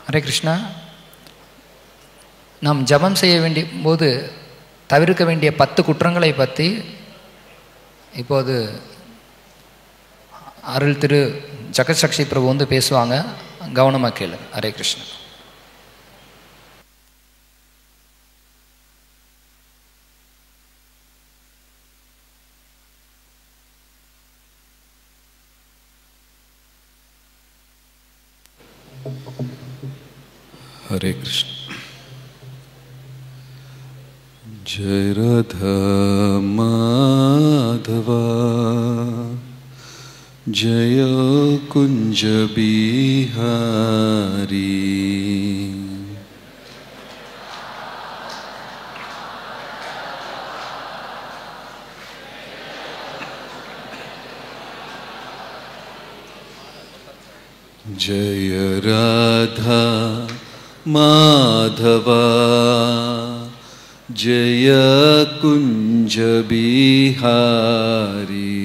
ஹரே கிருஷ்ணா. நாம் ஜபம் செய்ய வேண்டிய போது தவிர்க்க வேண்டிய 10 குற்றங்களை பற்றி இப்போது அருள் திரு ஜகத்சக்ஷி பிரபு வந்து பேசுவாங்க. கவனமாக கேளு. ஹரே கிருஷ்ணா. हरे कृष्ण. जय राधा माधवा जय कुंज बिहारी. जय राधा माधवा जय कुंज बिहारी.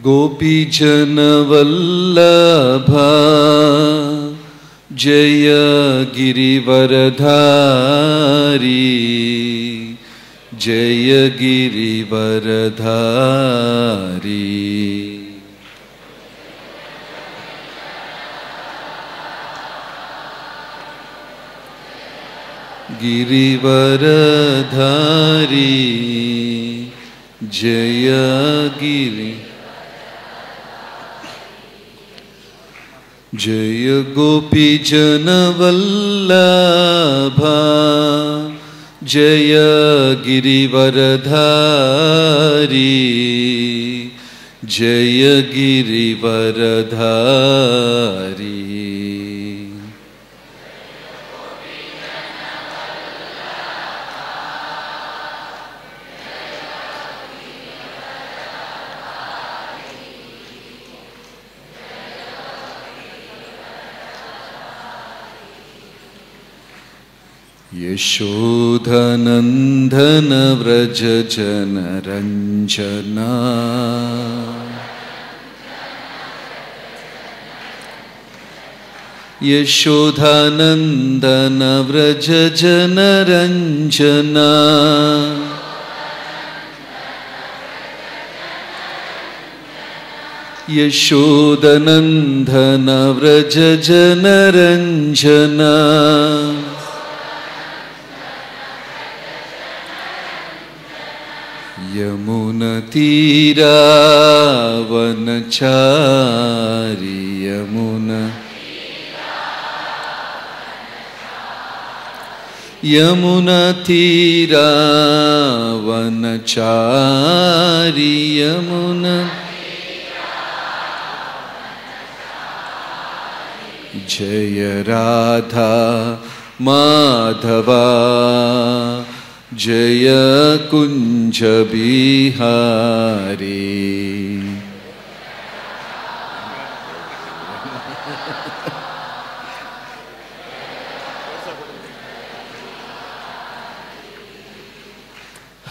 गोपी जन वल्लभा जय गिरिवरधारी जय गिरिवरधारी. गिरिवरधारी जय गिरि. जय गोपी जन वल्लभा जय गिरिवरधारी जय गिरिवरधारी. यशोधनन्दन व्रज जन रंजना यशोधनन्दन व्रज जन रंजना. यशोधनन्दन व्रज जन रंजना. यमुनतीरावनचारी यमुनतीरावनचारी यमुना. जय राधा माधवा जय कुंज बिहारी.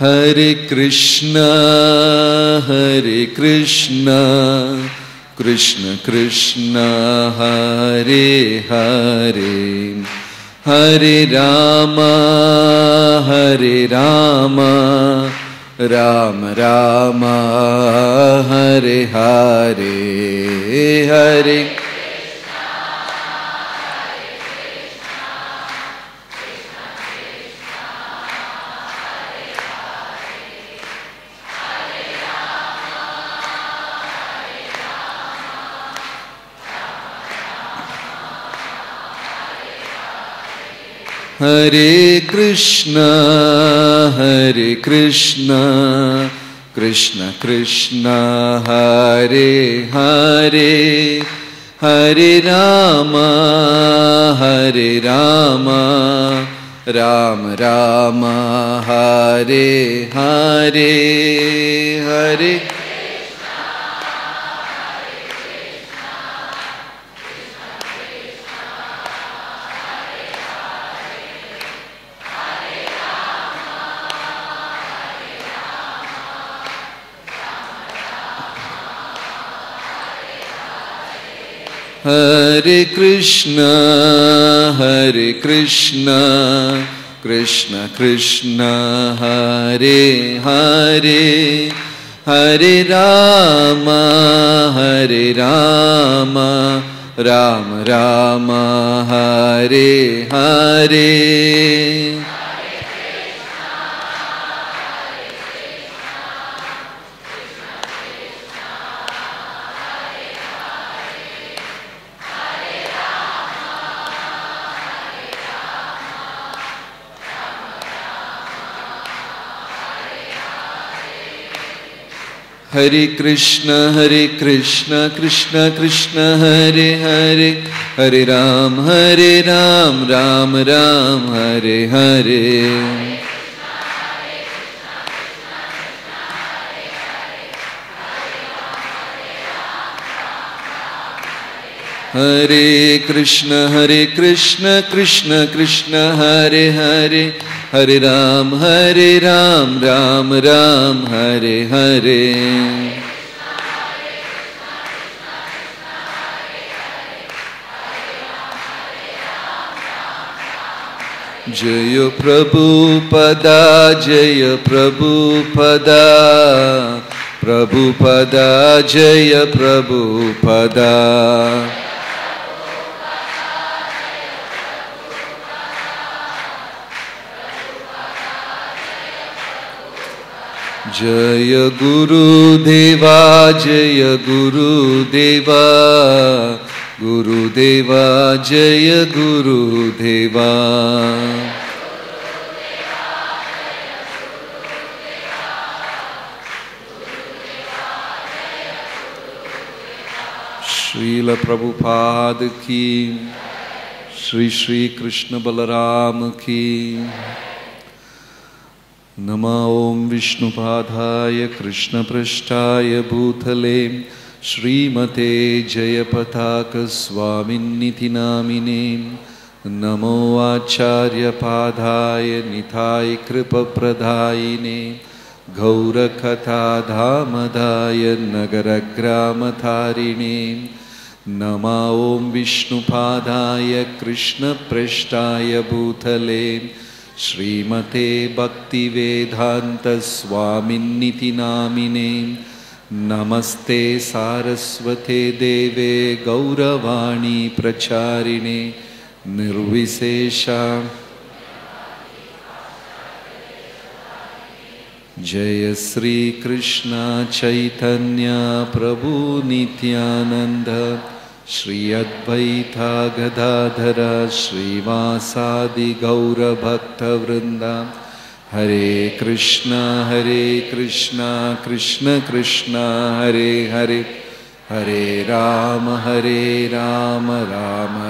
हरे कृष्णा कृष्ण कृष्ण हरे हरे हरे राम राम राम हरे हरे. हरे हरे कृष्ण कृष्ण कृष्ण हरे हरे हरे राम राम राम हरे हरे. हरे Hare Krishna, Krishna Krishna, Hare Hare, Hare Rama, Rama Rama, Hare Hare. Hare Krishna, Krishna Krishna, Hare Hare, Hare Ram, Ram Ram, Hare Hare. Hare Krishna, Krishna Krishna, Hare Hare, Hare Ram, Ram Ram, Hare Hare. Jaya Prabhupada, Jaya Prabhupada, Prabhupada, Jaya Prabhupada. Jaya Guru Deva, Jaya Guru Deva, Guru Deva, Jaya Guru Deva. Srila Prabhupada ki, Shri Krishna Balaram ki. Nama Om Vishnupadaya Krishna Prashtaya Bhutale Srimate Jayapataka Swaminiti Namine. Namo Acharya Padaya Nitai Kripa Pradayine Gaura Katha Dhamadaya Nagaragramatharine. Nama Om Vishnupadaya Krishna Prashtaya Bhutale Srimate Bhakti Vedanta Swaminiti Namine. Namaste Saraswate Deve Gauravani Pracharine Nirvisesha. Jaya Sri Krishna Chaitanya Prabhu Nityananda Shri Advaita Gadadhara Srivasadi Gaura Bhakta Vrinda. Hare Krishna, Krishna Krishna, Hare Hare, Hare Rama, Rama Rama.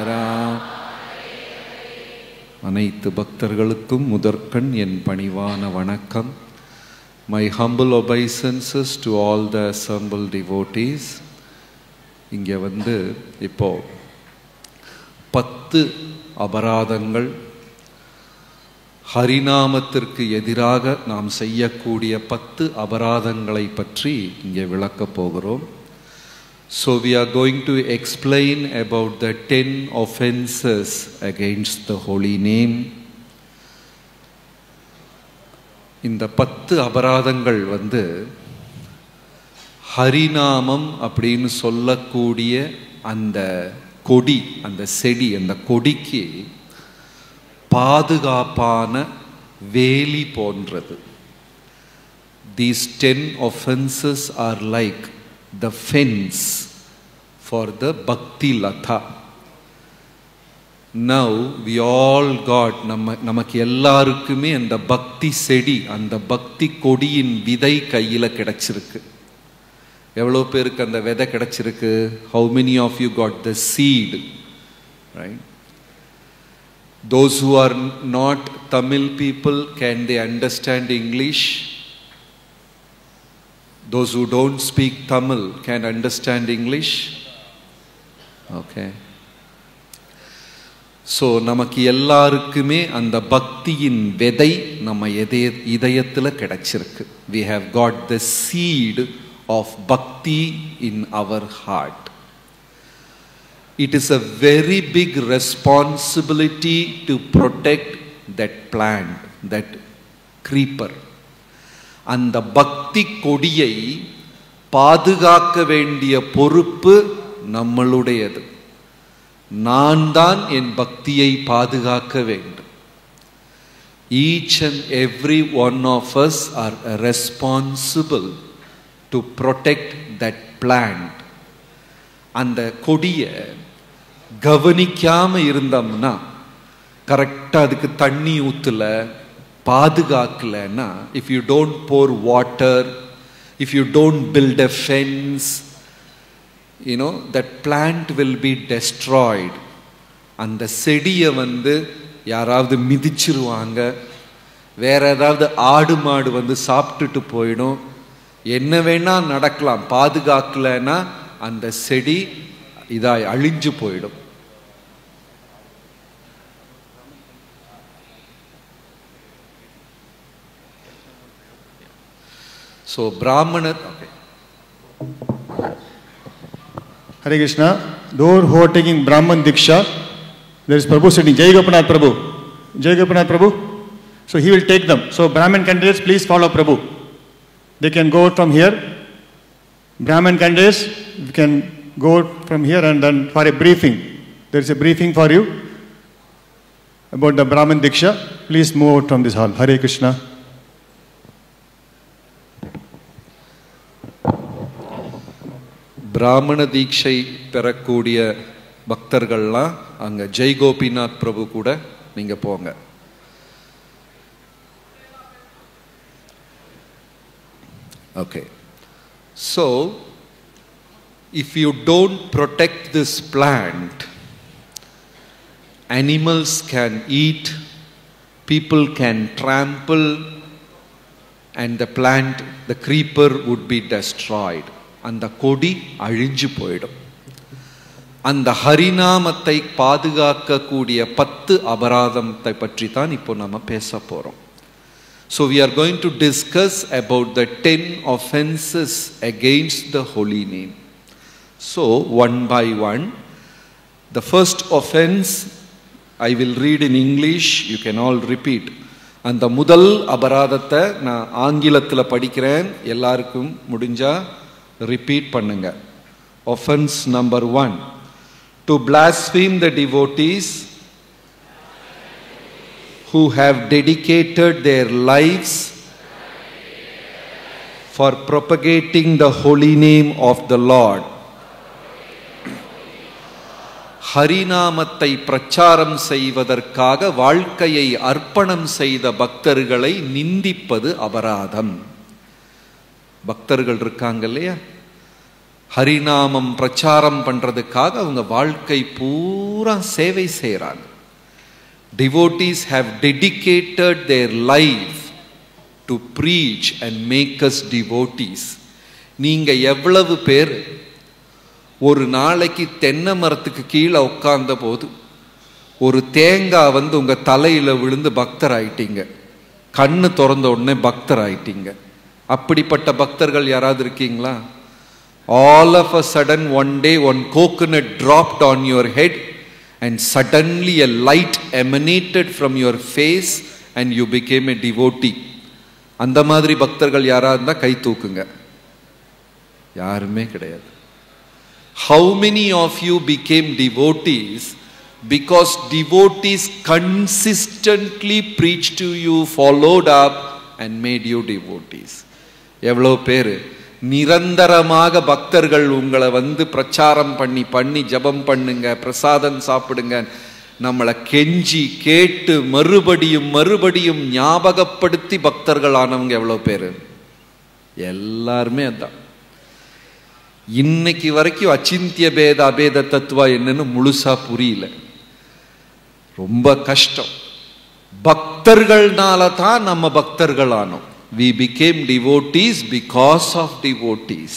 அனைத்து பக்தர்களுக்கும் முதற்கண் என் பணிவான வணக்கம். My humble obeisances to all the assembled devotees. இங்கே இப்போ 10 அபராதங்கள், ஹரிநாமத்திற்கு எதிராக நாம் செய்யக்கூடிய 10 அபராதங்களை பற்றி இங்கே விளக்கப் போகிறோம். So we are going to explain about the 10 offenses against the holy name. இந்த 10 அபராதங்கள் ஹரிநாமம் அப்படின்னு சொல்லக்கூடிய அந்த கொடி, அந்த செடி, அந்த கொடிக்கு பாதுகாப்பான வேலி போன்றது. These 10 offenses are like the fence for the Bhakti Latha. Now we all got, நமக்கு எல்லாருக்குமே அந்த பக்தி செடி, அந்த பக்தி கொடியின் விதை கையில கிடைச்சிருக்கு. எவ்வளவு பேருக்கு அந்த விதை கிடைச்சிருக்கு? How many of you got the seed? Right? Those who are not Tamil people, can they understand English? Those who don't speak Tamil can understand English? Okay. So நமக்கு எல்லாருக்குமே அந்த பக்தியின் விதை நம்ம இதயத்துல கிடைச்சிருக்கு. We have got the seed of bhakti in our heart. It is a very big responsibility to protect that plant, that creeper. அந்த பக்தி கொடியை பாதுகாக்க வேண்டிய பொறுப்பு நம்மளுடையது. நான் தான் என் பக்தியை பாதுகாக்க வேண்டும். Each and every one of us are responsible to protect that plant. அந்த கொடியை கவனிக்காம இருந்தோம்னா, கரெக்டா அதுக்கு தண்ணி ஊத்துல, பாதுகாக்கலன்னா, if you don't pour water, if you don't build a fence, that plant will be destroyed. அந்த செடியை யாராவது மிதிச்சிருவாங்க, வேற ஏதாவது ஆடு மாடு சாப்பிட்டுட்டு போயிடும், என்ன வேணா நடக்கலாம். பாதுகாக்கலன்னா அந்த செடி இதாய் அழிஞ்சு போயிடும். So Brahmana, okay. Hare Krishna. Those who are taking Brahman Diksha, there is Prabhu sitting. Jai Gopinath Prabhu. Jai Gopinath Prabhu. So he will take them. So Brahman candidates, please follow Prabhu. They can go from here. Brahman candidates, you can go from here and then for a briefing. There is a briefing for you about the Brahman Diksha. Please move out from this hall. Hare Krishna. பிராமண தீட்சை பெறக்கூடிய பக்தர்கள்லாம் அங்க ஜெய் கோபிநாத் பிரபு கூட நீங்க போங்க. Okay. So, if you don't protect this plant, animals can eat, people can trample, and the plant, the creeper would be destroyed. அந்த கொடி அழிஞ்சு போயிடும். அந்த ஹரிநாமத்தை பாதுகாக்கக்கூடிய 10 அபராதத்தை பற்றி தான் இப்போ நம்ம பேச போறோம். So we are going to discuss about the 10 offenses against the holy name. So one by one, the first offense I will read in English, you can all repeat. அந்த முதல் அபராதத்தை நான் ஆங்கிலத்தில் படிக்கிறேன், எல்லாருக்கும் முடிஞ்சா repeat பண்ணுங்க. Offense number 1, to blaspheme the devotees who have dedicated their lives for propagating the holy name of the Lord. ஹரிநாமத்தை பிரச்சாரம் செய்வதற்காக வாழ்க்கையை அர்ப்பணம் செய்த பக்தர்களை நிந்திப்பது அபராதம். பக்தர்கள் இருக்காங்க இல்லையா, ஹரிநாமம் பிரச்சாரம் பண்றதுக்காக அவங்க வாழ்க்கை பூரா சேவை செய்றாங்க. Devotees have dedicated their life to preach and make us devotees. நீங்க எவ்வளவு பேர் ஒரு நாளைக்கு தென்னை மரத்துக்கு கீழே உட்கார்ந்த போது ஒரு தேங்காய் உங்க தலையில விழுந்து பக்தர் ஆயிட்டீங்க, கண்ணு திறந்த உடனே பக்தர் ஆயிட்டீங்க? அப்படிப்பட்ட பக்தர்கள் யாராவது இருக்கீங்களா? All of a sudden one day one coconut dropped on your head and suddenly a light emanated from your face and you became a devotee. அந்த மாதிரி பக்தர்கள் யாராவது இருந்தா கை தூக்குங்க. யாருமே கிடையாது. How many of you became devotees because devotees consistently preached to you, followed up and made you devotees? எவ்வளவு பேரு நிரந்தரமாக பக்தர்கள் உங்களை பிரச்சாரம் பண்ணி பண்ணி ஜபம் பண்ணுங்க, பிரசாதம் சாப்பிடுங்க, நம்மளை கெஞ்சி கேட்டு மறுபடியும் மறுபடியும் ஞாபகப்படுத்தி பக்தர்கள் ஆனவங்க எவ்வளவு பேரு? எல்லாருமே அதான். இன்னைக்கு வரைக்கும் அச்சிந்திய பேத அபேத தத்துவா என்னன்னு முழுசா புரியல, ரொம்ப கஷ்டம். பக்தர்கள்னால தான் நம்ம பக்தர்கள் ஆனோம். We became devotees because of devotees.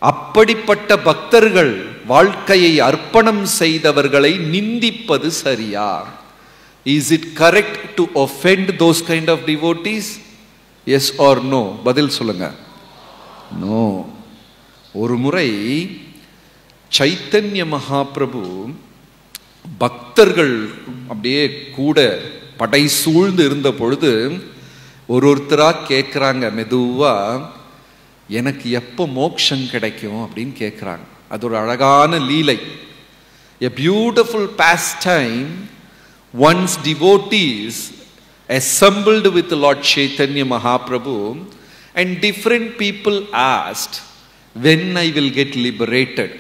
அப்படிப்பட்ட பக்தர்கள் வாழ்க்கையை அர்ப்பணம் செய்தவர்களை நிந்திப்பது சரியா? Is it correct to offend those kind of devotees? Yes or no? பதில் சொல்லுங்க. No. ஒரு முறை சைத்தன்ய மகாபிரபு பக்தர்கள் அப்படியே கூட படை சூழ்ந்து இருந்த பொழுது ஒருத்தரா கேட்குறாங்க, மெதுவா, எனக்கு எப்போ மோட்சம் கிடைக்கும் அப்படின்னு கேட்குறாங்க. அது ஒரு அழகான லீலை. A beautiful pastime. Once devotees assembled with Lord Chaitanya Mahaprabhu and different people asked, when I will get liberated.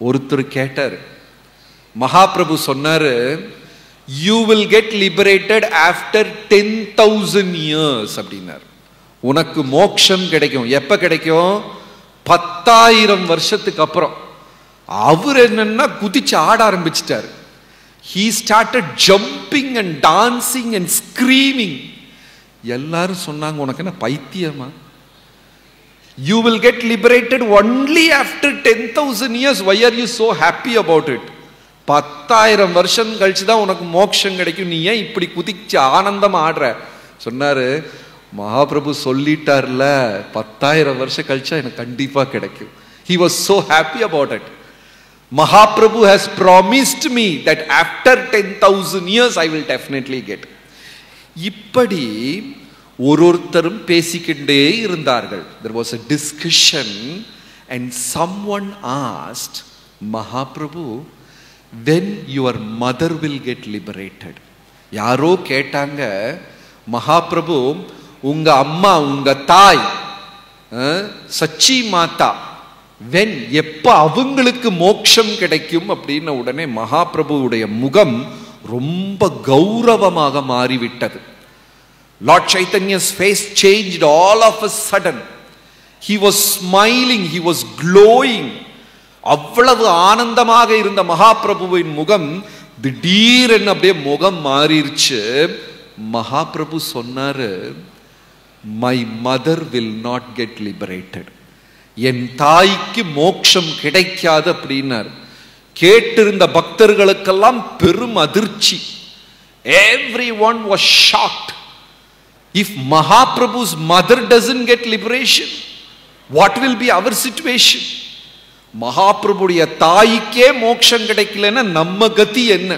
ஒருத்தர் கேட்டார், மகாபிரபு சொன்னாரு, you will get liberated after 10,000 years அப்படின்னார். உனக்கு மோட்சம் கிடைக்கும். எப்ப கிடைக்கும்? 10,000 வருஷத்துக்கு அப்புறம். அவர் என்னன்னா குதிச்சு ஆட ஆரம்பிச்சிட்டார். He started jumping and dancing and screaming. எல்லாரும் சொன்னாங்க, உனக்கு என்ன பைத்தியமா? You will get liberated only after 10,000 years. Why are you so happy about it? 10,000 வருஷம் கழிச்சு தான் உனக்கு மோட்சம் கிடைக்கும். நீ ஏன் இப்படி குதிச்சு ஆனந்தமா ஆடுற? சொன்னாரு, மகாபிரபு சொல்லிட்டார்ல, 10,000 வருஷம் கழிச்சா எனக்கு கண்டிப்பா கிடைக்கும். He was so happy about it. Mahaprabhu has promised me that after 10,000 years I will definitely get. இப்படி ஒருத்தரும் பேசிக்கிட்டே இருந்தார்கள். There was a discussion and someone asked Mahaprabhu, when your mother will get liberated. யாரோ கேட்டாங்க, மகாபிரபு, உங்க அம்மா, உங்க தாய் சச்சி மாதா, when எப்ப அவங்களுக்கு மோட்சம் கிடைக்கும் அப்படின்னு உடனே மகாபிரபுவுடைய முகம் ரொம்ப கௌரவமாக மாறிவிட்டது. Lord Chaitanya's face changed all of a sudden. He was smiling, he was glowing. அவ்வளவு ஆனந்தமாக இருந்த மகாபிரபுவின் முகம் திடீரென்னு அப்படியே முகம் மாறிடுச்சு. மகாபிரபு சொன்னாரு, my mother will not get liberated. என் தாய்க்கு மோட்சம் கிடைக்காது அப்படின்னார். கேட்டிருந்த பக்தர்களுக்கெல்லாம் பெரும் அதிர்ச்சி. Everyone was shocked. If Mahaprabhu's mother doesn't get liberation, what will be our situation? மகாபிரபுடைய தாய்க்கே மோட்சம் கிடைக்கலன்னா நம்ம கதி என்ன?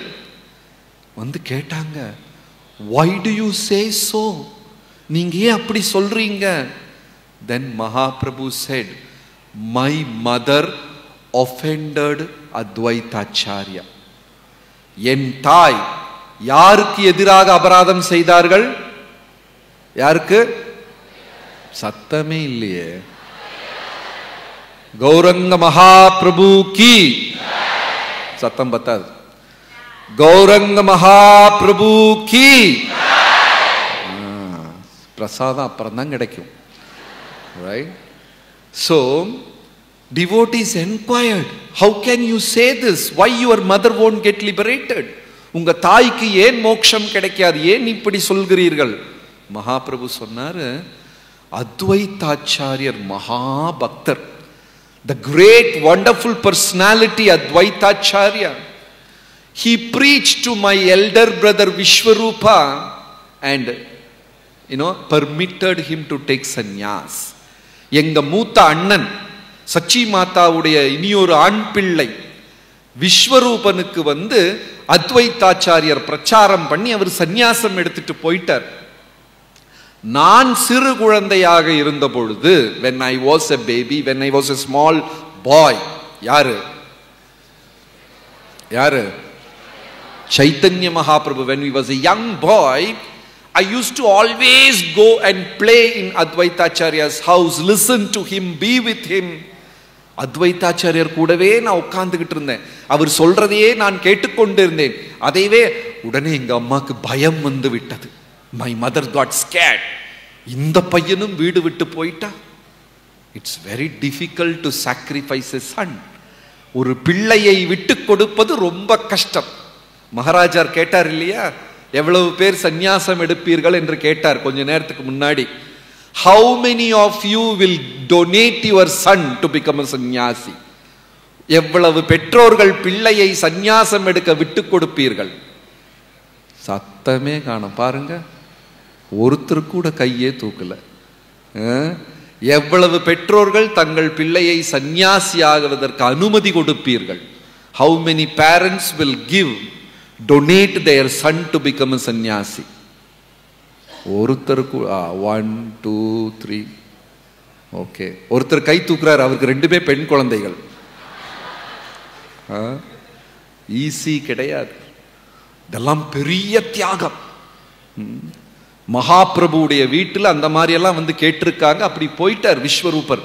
வந்து கேட்டாங்க, why do you say so? நீங்க ஏன் அப்படி சொல்றீங்க? Then Mahaprabhu said, my mother offended Advaitacharya. என் தாய் யாருக்கு எதிராக அபராதம் செய்தார்கள்? யாருக்கு? சத்தமே இல்லையே. கௌரங்க மகாபிரபு கி சத்தம் பத்தாது. கௌரங்க மகாபிரபு கி. பிரசாதம் அப்புறம் தான் கிடைக்கும். Right? So devotees inquired, how can you say this? Why your mother won't get liberated? உங்க தாய்க்கு ஏன் மோட்சம் கிடைக்காது? ஏன் இப்படி சொல்கிறீர்கள்? மகாபிரபு சொன்னாரு, அத்வைதாச்சாரியர் மகாபக்தர், the great wonderful personality Advaitacharya. He preached to my elder brother Vishwarupa and permitted him to take sannyas. எங்க மூத்த அண்ணன் சச்சி மாதாவுடைய இனியொரு ஆண் பிள்ளை விஸ்வரூபனுக்கு வந்து அத்வைதாச்சாரியர் பிரச்சாரம் பண்ணி அவர் சந்நியாசம் எடுத்துட்டு போயிட்டார். நான் சிறு குழந்தையாக இருந்த பொழுது, when I was a baby, when I was a small boy, யாரு Chaitanya Mahaprabhu, when we was a young boy, I used to always go and play in Advaitacharya's house, listen to him, be with him. அத்வைதாச்சாரியர் கூடவே நான் உட்கார்ந்துகிட்டு இருந்தேன். அவர் சொல்றதையே நான் கேட்டுக்கொண்டிருந்தேன். அதைவே உடனே எங்க அம்மாக்கு பயம் வந்து விட்டது. My mother got scared. இந்த பையனும் வீடு விட்டு போயிட்டா. It's very difficult to sacrifice a son. ஒரு பிள்ளையை விட்டு கொடுப்பது ரொம்ப கஷ்டம். மகாராஜார் கேட்டார் இல்லையா, எவ்வளவு பேர் சந்நியாசம் எடுப்பீர்கள் என்று கேட்டார் கொஞ்ச நேரத்துக்கு முன்னாடி. How many of you will donate your son to become a sannyasi? எவ்வளவு பெற்றோர்கள் பிள்ளையை சந்நியாசம் எடுக்க விட்டு கொடுப்பீர்கள்? சத்தமே காணோம். பாருங்க, ஒருத்தர் கூட கையே தூக்கல. எவ்வளவு பெற்றோர்கள் தங்கள் பிள்ளையை சந்நியாசியாகுவதற்கு அனுமதி கொடுப்பீர்கள்? How many parents will donate their son to become a sannyasi? ஒருத்தருக்கு 1 2 3 ஓகே. ஒருத்தர் கை தூக்குறாரு, அவருக்கு 2 பெண் குழந்தைகள். ஈஸி கிடையாது. இதெல்லாம் பெரிய தியாகம். மகாபிரபுடைய வீட்டில் அந்த மாதிரி எல்லாம் வந்து கேட்டிருக்காங்க. அப்படி போயிட்டார் விஸ்வரூபர்.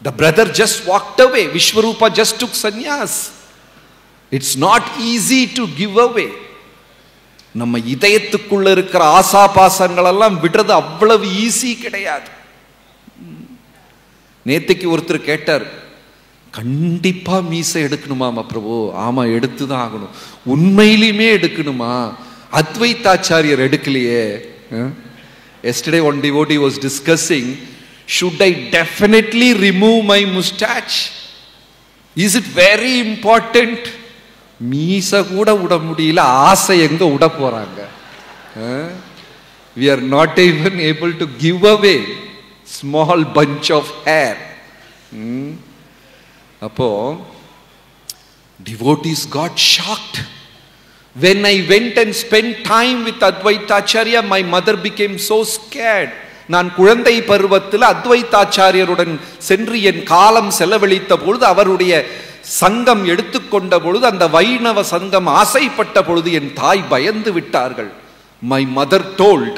The brother just walked away. Vishwarupa just took sannyas. It's not easy to give away. நம்ம இதயத்துக்குள்ள இருக்கிற ஆசாபாசங்கள் எல்லாம் விடுறது அவ்வளவு ஈஸி கிடையாது. நேத்துக்கு ஒருத்தர் கேட்டார், கண்டிப்பா மீசை எடுக்கணுமா பிரபு? ஆமா, எடுத்துதான் ஆகணும். உண்மையிலுமே எடுக்கணுமா? அத்வைதாச்சாரியர் எடுக்கலையே. Yesterday one devotee was discussing, should I definitely remove my mustache? Is it very important? மீசை கூட விட முடியல, ஆசை எங்க விட போறாங்க? We are not even able to give away small bunch of hair. அப்போ devotees got shocked. When I went and spent time with Advaitacharya, my mother became so scared. நான் குழந்தை பருவத்தில் அத்வைதாச்சாரியருடன் சென்று என் காலம் செலவழித்த பொழுது, அவருடைய சங்கம் எடுத்துக்கொண்ட பொழுது, அந்த வைணவ சங்கம் ஆசைப்பட்ட பொழுது என் தாய் பயந்து விட்டார்கள். My mother told,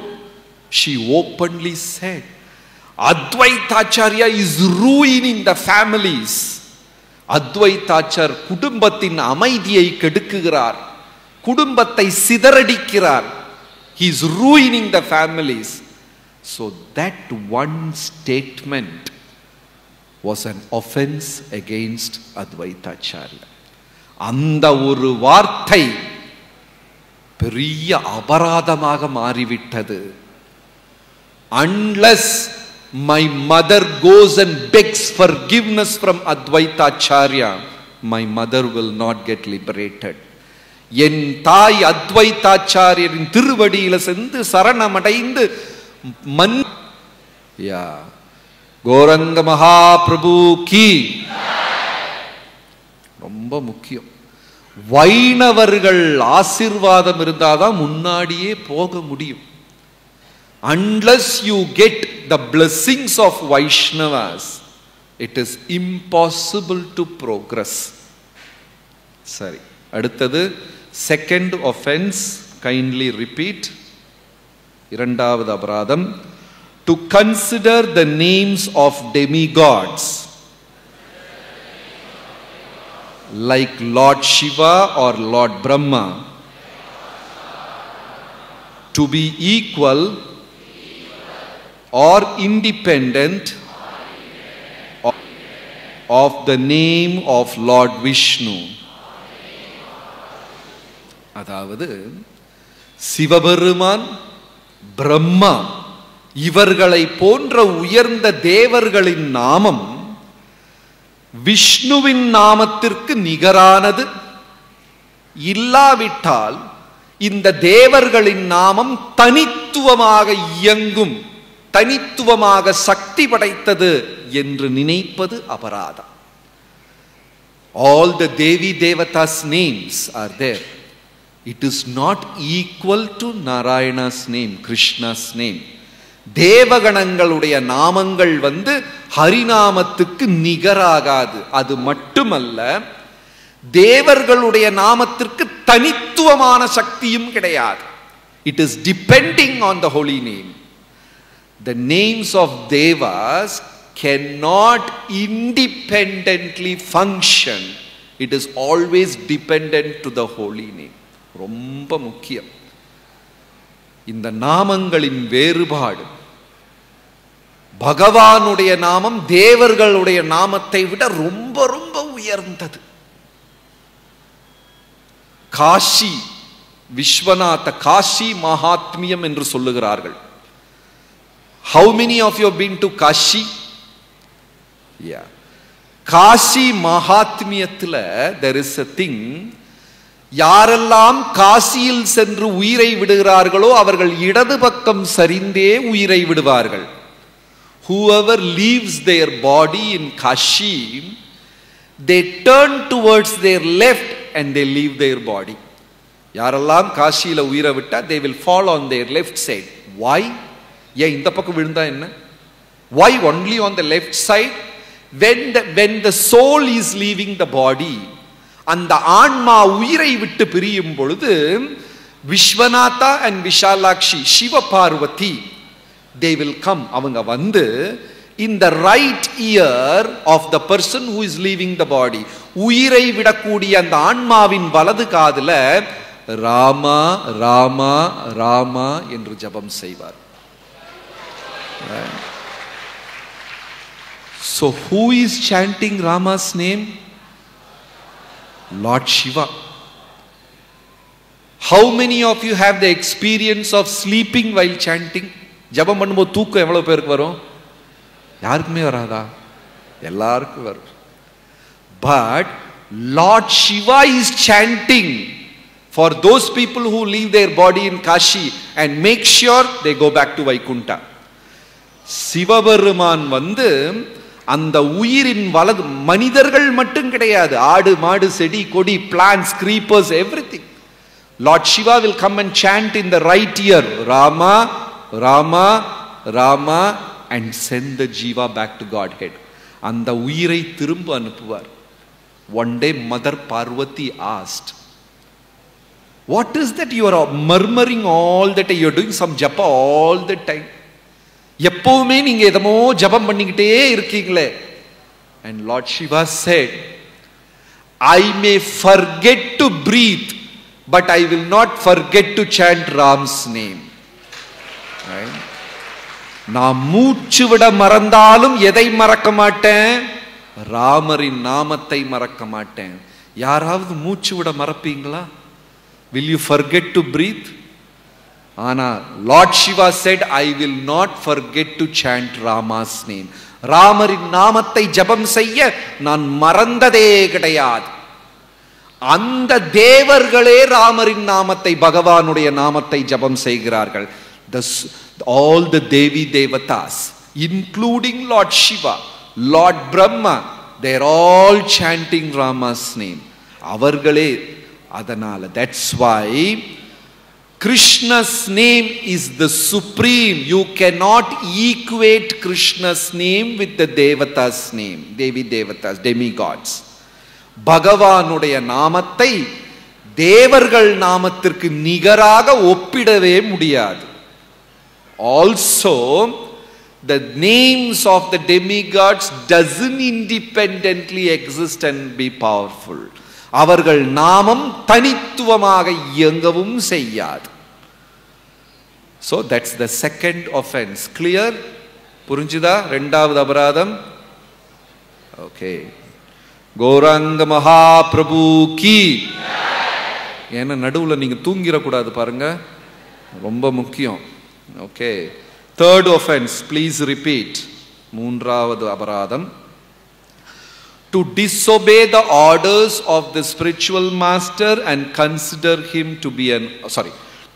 she openly said, Advaitacharya is ruining the families. அத்வைதாச்சார் குடும்பத்தின் அமைதியை கெடுக்குகிறார், குடும்பத்தை சிதறடிக்கிறார். He is ruining the families. So that one statement was an offense against Advaitacharya. அந்த ஒரு வார்த்தை பெரிய அபராதமாக மாறிவிட்டது. Unless my mother goes and begs forgiveness from Advaitacharya, my mother will not get liberated. என் தாய் அத்வைதாச்சாரியரின் திருவடியில சென்று சரணமடைந்து கோரங்க மகாபிரபு கி. ரொம்ப முக்கியம். வைணவர்கள் ஆசீர்வாதம் இருந்தாதான் முன்னாடியே போக முடியும். Unless you get the blessings of Vaishnavas, it is impossible to progress. சரி, அடுத்தது second offense. Kindly repeat. இரண்டாவது அபராதம், to consider the names of demigods like Lord Shiva or Lord Brahma to be equal or independent of the name of Lord Vishnu. அதாவது சிவபெருமான், பிரம்மா இவர்களை போன்ற உயர்ந்த தேவர்களின் நாமம் விஷ்ணுவின் நாமத்திற்கு நிகரானது இல்லாவிட்டால் இந்த தேவர்களின் நாமம் தனித்துவமாக இயங்கும், தனித்துவமாக சக்தி படைத்தது என்று நினைப்பது அபராதம். All the Devi Devatas names are there. It is not equal to Narayana's name, Krishna's name. தேவகணங்களுடைய நாமங்கள் வந்து ஹரிநாமத்துக்கு நிகராகாது. அது மட்டுமல்ல, தேவர்களுடைய நாமத்திற்கு தனித்துவமான சக்தியும் கிடையாது. It is depending on the holy name. The names of devas cannot independently function. It is always dependent to the holy name. ரொம்ப முக்கியம். இந்த நாமங்களின் வேறுபாடு, பகவானுடைய நாமம் தேவர்களுடைய நாமத்தை விட ரொம்ப ரொம்ப உயர்ந்தது. காஷி விஸ்வநாத காஷி மகாத்மியம் என்று சொல்லுகிறார்கள். How many of you have been to Kashi? Yeah. Kashi மகாத்மியத்துல there is a thing. யாரெல்லாம் காசியில் சென்று உயிரை விடுகிறார்களோ அவர்கள் இடது பக்கம் சரிந்தே உயிரை விடுவார்கள். whoever leaves their body in Kashi, they turn towards their left and they leave their body. யாரெல்லாம் காஷியில உயிரை விட்டா they will fall on their left side. Why? ஏன் இந்த பக்கம் விழுந்தா என்ன? Why only on the left side? When the soul is leaving the body, அந்த ஆன்மா உயிரை விட்டு பிரியும் பொழுது Vishwanatha and விஷாலாக்ஷி, Shiva Parvati, they will come. அவங்க வந்து in the right ear of the person who is leaving the body, உயிரை விடக்கூடிய அந்த ஆன்மாவின் வலது காதுல ராமா ராமா ராமா என்று ஜபம் செய்வார். So who is chanting Rama's name? Lord Shiva. How many of you have the experience of sleeping while chanting? ஜபம் பண்ணும்போது தூக்கம் எவ்வளவு பேருக்கு வரும்? யாருக்குமே வராதா? எல்லாருக்கும் வரும். But Lord Shiva is chanting for those people who leave their body in Kashi and make sure they go back to Vaikuntha. Sivaperuman வந்து அந்த உயிரின் வலது, மனிதர்கள் மட்டும் கிடையாது, ஆடு மாடு செடி கொடி, plants, creepers, everything. Lord Shiva will come and chant in the right ear, Rama Rama Rama, and send the jiva back to Godhead. அந்த உயிரை திரும்ப அனுப்புவார். One day Mother Parvati asked, what is that you are murmuring all the time? You are doing some japa all the time. எப்பவுமே நீங்க எதமோ ஜபம் பண்ணிக்கிட்டே இருக்கீங்களே. And Lord Shiva said, I may forget to breathe, but I will not forget to chant Ram's name. Right? நான் மூச்சு விட மறந்தாலும் எதை மறக்க மாட்டேன்? ராமரின் நாமத்தை மறக்க மாட்டேன். யாராவது மூச்சு விட மறப்பீங்களா? Will you forget to breathe? ஆனா Lord Shiva said, I will not forget to chant Rama's name. ராமரின் நாமத்தை ஜபம் செய்ய நான் மறந்ததே கிடையாது. அந்த தேவர்களே ராமரின் நாமத்தை, பகவானுடைய நாமத்தை ஜபம் செய்கிறார்கள். All the Devi Devatas, including Lord Shiva, Lord Brahma, they are all chanting Rama's name. அவர்களே அதனால, that's why Krishna's name is the supreme. You cannot equate Krishna's name with the Devata's name, Devi Devatas, demigods. பகவானுடைய நாமத்தை தேவர்கள் நாமத்திற்கு நிகராக ஒப்பிடவே முடியாது. Also, the names of the demigods doesn't independently exist and be powerful. அவர்கள் நாமம் தனித்துவமாக இயங்கவும் செய்யாது. So that's the second offense. Clear? புரிஞ்சுதா? இரண்டாவது அபராதம். ஓகே. கௌராங்க மகாபிரபு கி. ஏன்னா நடுவுல நீங்க தூங்கிடக்கூடாது பாருங்க, ரொம்ப முக்கியம். Okay. Third offense, please repeat. மூன்றாவது அபராதம். To disobey the orders of the spiritual master and consider him to be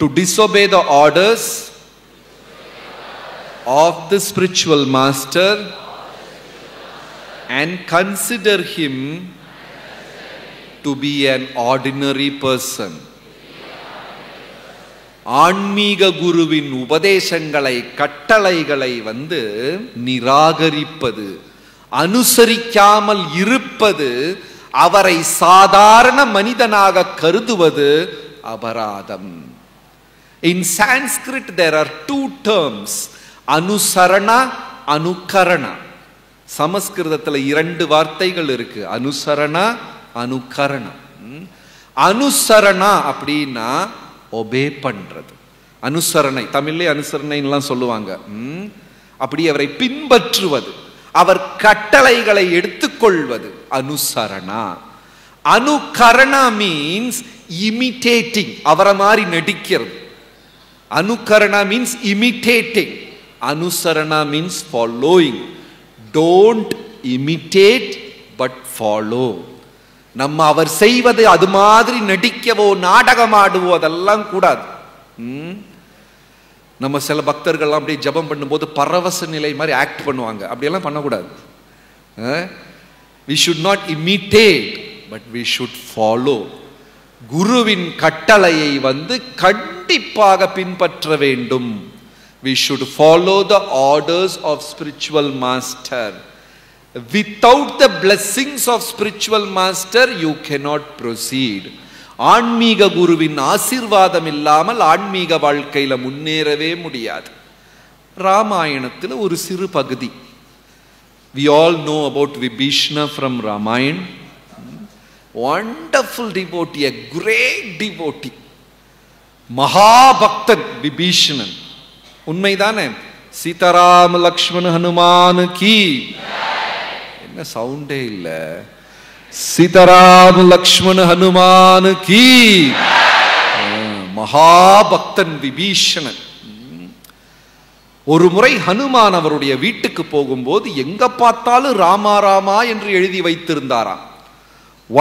to disobey the orders of the spiritual master and consider him to be an ordinary person. ஆன்மீக குருவின் உபதேசங்களை, கட்டளைகளை வந்து நிராகரிப்பது, அனுசரிக்காமல் இருப்பது, அவரை சாதாரண மனிதனாக கருதுவது அபராதம். In Sanskrit there are two terms, அனுசரணா, அனுகரணா. சமஸ்கிருதத்தில் இரண்டு வார்த்தைகள் இருக்கு, அனுசரணா, அனுகரணா. அனுசரணா அப்படின்னா ஒபே பண்றது. அனுசரணை, தமிழ்லே அனுசரணைலாம் சொல்லுவாங்க. அப்படி அவரை பின்பற்றுவது, அவர் கட்டளைகளை எடுத்துக்கொள்வது அனுசரணா. அனுகரணா மீன்ஸ் இமிட்டேட்டிங், அவரை மாதிரி நடிக்கிறது. அனுகரணா மீன்ஸ் இமிட்டேட்டிங், அனுசரணா means following. Don't imitate but follow. நம்ம அவர் செய்வது அது மாதிரி நடிக்கவோ நாடகமாடுவோ அதெல்லாம் கூடாது. நம்ம சில பக்தர்கள்லாம் அப்படியே ஜபம் பண்ணும்போது பரவச நிலை மாதிரி ஆக்ட் பண்ணுவாங்க. அப்படியெல்லாம் பண்ணக்கூடாது. we should not imitate, but we should follow. குருவின் கட்டளையை கண்டிப்பாக பின்பற்ற வேண்டும். we should follow the orders of spiritual master. without the blessings of spiritual master you cannot proceed. ஆன்மீக குருவின் ஆசீர்வாதம் இல்லாமல் ஆன்மீக வாழ்க்கையில முன்னேறவே முடியாது. ராமாயணத்தில் ஒரு சிறு பகுதி. we all know about Vibhishana from Ramayana. wonderful devotee, a great devotee, மகாபக்தன் Vibhishanan. உண்மைதானே? சீதாராம லக்ஷ்மண ஹனுமான் கி. என்ன சவுண்டே இல்ல? சீதாராம லக்ஷ்மண ஹனுமான் கி. மகாபக்தன் விபீஷணன். ஒரு முறை ஹனுமான் அவருடைய வீட்டுக்கு போகும்போது எங்க பார்த்தாலும் ராமா ராமா என்று எழுதி வைத்திருந்தாராம்.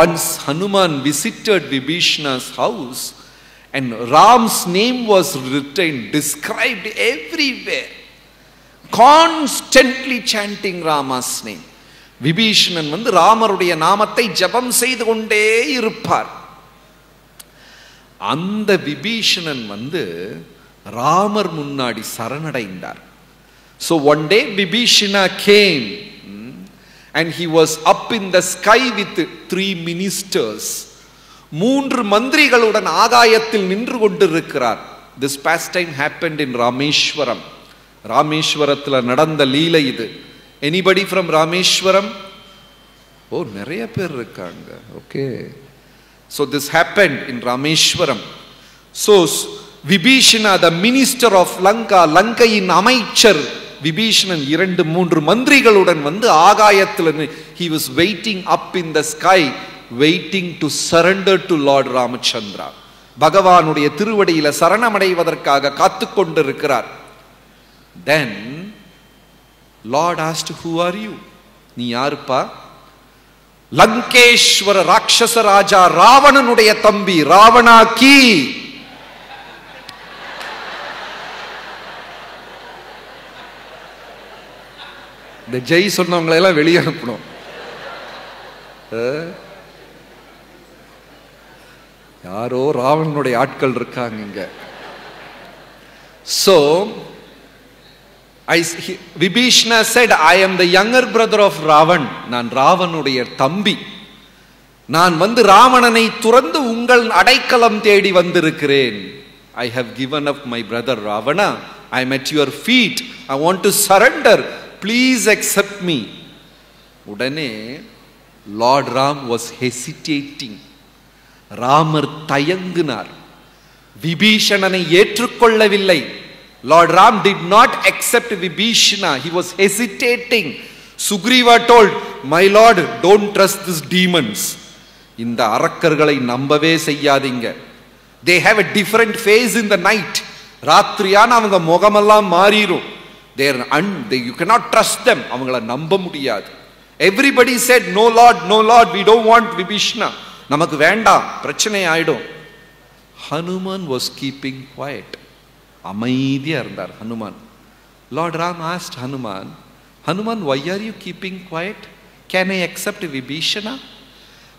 once Hanuman visited Vibhishana's house and Ram's name was written, described everywhere, constantly chanting Rama's name. Vibhishanan ராமருடைய நாமத்தை ஜபம் செய்து கொண்டே இருப்பார். அந்த விபீஷணன் ராமர் முன்னாடி சரணடைந்தார். so one day Vibhishana came and he was up in the sky with 3 ministers. 3 மந்திரிகளுடன் ஆகாயத்தில் நின்று கொண்டிருக்கிறார். this pastime happened in Rameshwaram. ராமேஸ்வரத்தில் நடந்த லீலை இது. anybody from Rameshwaram? oh, நிறைய பேர் இருக்காங்க. okay, so this happened in Rameshwaram. so Vibhishana, the minister of Lanka, லங்கையின் அமைச்சர் விபீஷணன் 2-3 மந்திரிகளுடன் ஆகாயத்தில் he was waiting up in the sky, waiting to surrender to Lord Ramachandra. பகவானுடைய திருவடியில சரணமடைவதற்காக காத்து கொண்டிருக்கிறார். then Lord asked, who are you? நீ யாருப்பா? லங்கேஸ்வர ராட்சச ராஜா ராவணனுடைய தம்பி ராவணா கி. இந்த ஜெய் சொன்னவங்களை எல்லாம் வெளியே அனுப்பணும். யாரோ ராவணனுடைய ஆட்கள் இருக்காங்க இங்க. so Vibhishana said, I am the younger brother of Ravan. நான் ராவனுடைய தம்பி. நான் ராவணனை துறந்து உங்கள் அடைக்கலம் தேடி வந்திருக்கிறேன். I have given up my brother Ravana. I am at your feet. I want to surrender. Please accept me. உடனே Lord Ram was hesitating. Ramar தயங்கினார். விபீஷணனை ஏற்றுக்கொள்ளவில்லை. Lord Ram did not accept Vibhishana. He was hesitating. Sugriva told, my lord, don't trust these demons. இந்த அரக்கர்களை நம்பவே செய்யாதீங்க. They have a different phase in the night. ராத்திரியான அவங்க முகமெல்லாம் மாறிரும். You cannot trust them. அவங்கள நம்ப முடியாது. Everybody said, no lord, no lord, we don't want Vibhishana. நமக்கு வேண்டாம், பிரச்சனை ஆயிடும். Hanuman was keeping quiet. அமைதியா இருந்தார் Hanuman. Lord Ram asked Hanuman, why are you keeping quiet? Can I accept Vibhishana?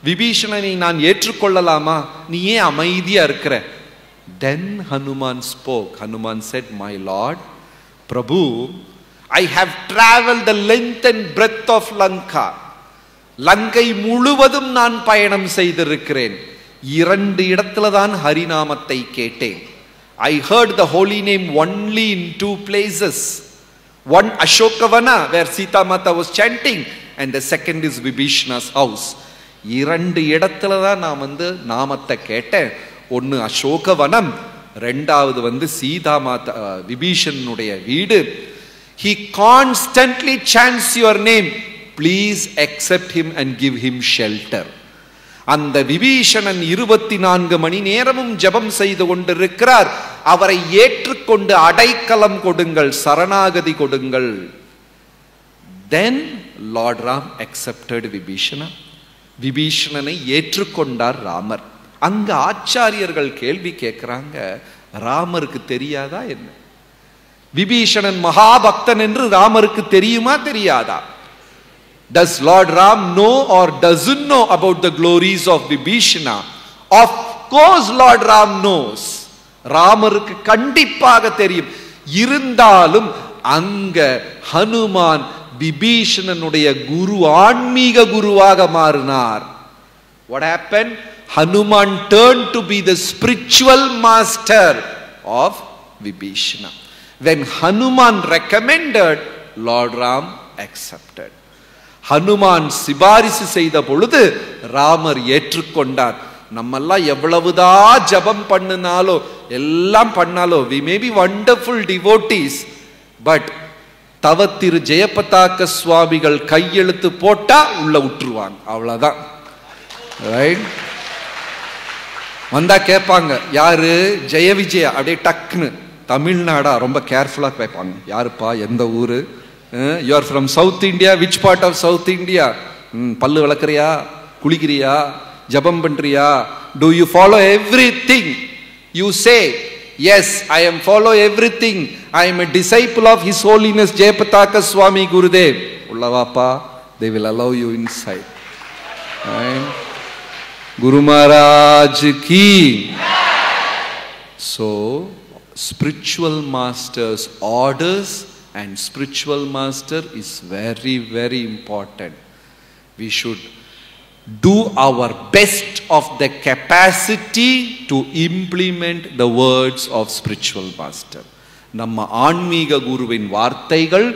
விபீஷணனை நான் ஏற்றுக்கொள்ளலாமா? நீ ஏன் அமைதியா இருக்கிற? Then Hanuman spoke. Hanuman said, my lord, Prabhu, I have traveled the length and breadth of Lanka. லங்கை முழுவதும் நான் பயணம் செய்திருக்கிறேன். 2 இடத்துல தான் ஹரிநாமத்தை கேட்டேன். I heard the holy name only in 2 places. One Ashokavana, where Sita Mata was chanting, and the second is Vibhishana's house. 2 இடத்துல தான் நான் நாமத்தை கேட்டேன். ஒன்னு அசோகவனம், ரெண்டாவது சீதா மாதா விபீஷணனுடைய வீடு. He constantly chants your name. Please accept him and give him shelter. அந்த விபீஷணன் 24 மணி நேரமும் ஜெபம் செய்து கொண்டிருக்கிறார். அவரை ஏற்றுக்கொண்டு அடைக்கலம் கொடுங்கள், சரணாகதி கொடுங்கள். Then Lord Ram accepted Vibhishana. விபீஷணனை ஏற்றுக்கொண்டார் ராமர். அங்க ஆச்சாரியர்கள் கேள்வி கேட்கிறாங்க, ராமருக்கு தெரியாதா என்ன? விபீஷணன் மகாபக்தன் என்று ராமருக்கு தெரியுமா தெரியாதா? Does Lord Ram know or doesn't know about the glories of Vibhishana? Of course Lord Ram knows. ராமருக்கு கண்டிப்பாக தெரியும். இருந்தாலும் அங்க ஹனுமான் விபீஷணனுடைய குரு, ஆன்மீக குருவாக மாறினார். What happened? Hanuman turned to be the spiritual master of Vibhishana. When Hanuman recommended, Lord Ram accepted. Hanuman சிபாரிசு செய்த பொழுது ராமர் ஏற்றுக்கொண்டார். நம்மெல்லாம் எவ்வளவுதான் ஜபம் பண்ணினாலோ எல்லாம் பண்ணாலோ, we may be wonderful devotees, but தவத்திரு ஜெயபதாக்க சுவாமிகள் கையெழுத்து போட்டா உள்ள விட்டுருவாங்க, அவ்வளவுதான். ரைட்? வந்தா கேட்பாங்க, யாரு? ஜெய விஜயா. அப்படியே டக்குன்னு தமிழ்நாடா ரொம்ப கேர்ஃபுல்லா கேட்பாங்க, யாருப்பா, எந்த ஊரு? You are from South India. Which part of South India? பல்லு வளர்க்கறியா, குளிக்கிறியா, ஜபம் பண்றியா? Do you follow everything? You say, yes, I am follow everything. I am a disciple of His Holiness Jayapataka Swami Gurudev. Ullavappa, they will allow you inside. Guru Maharaj ki. So, spiritual masters' orders and spiritual master is very, very important. We should do our best of the capacity to implement the words of spiritual master. நம்ம ஆன்மீக குருவின் வார்த்தைகள்,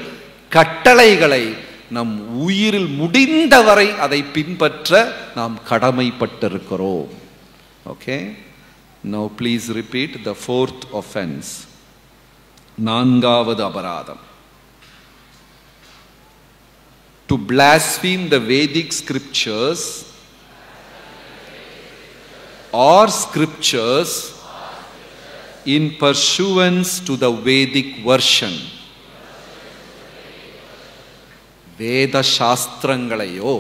கட்டளைகளை நம் உயிரில் முடிந்தவரை அதை பின்பற்ற நாம் கடமைப்பட்டிருக்கிறோம். Okay? Now please repeat the fourth offense. நான்காவது அபராதம். To blaspheme the Vedic scriptures or scriptures in pursuance to the Vedic version. வேத சாஸ்திரங்களையோ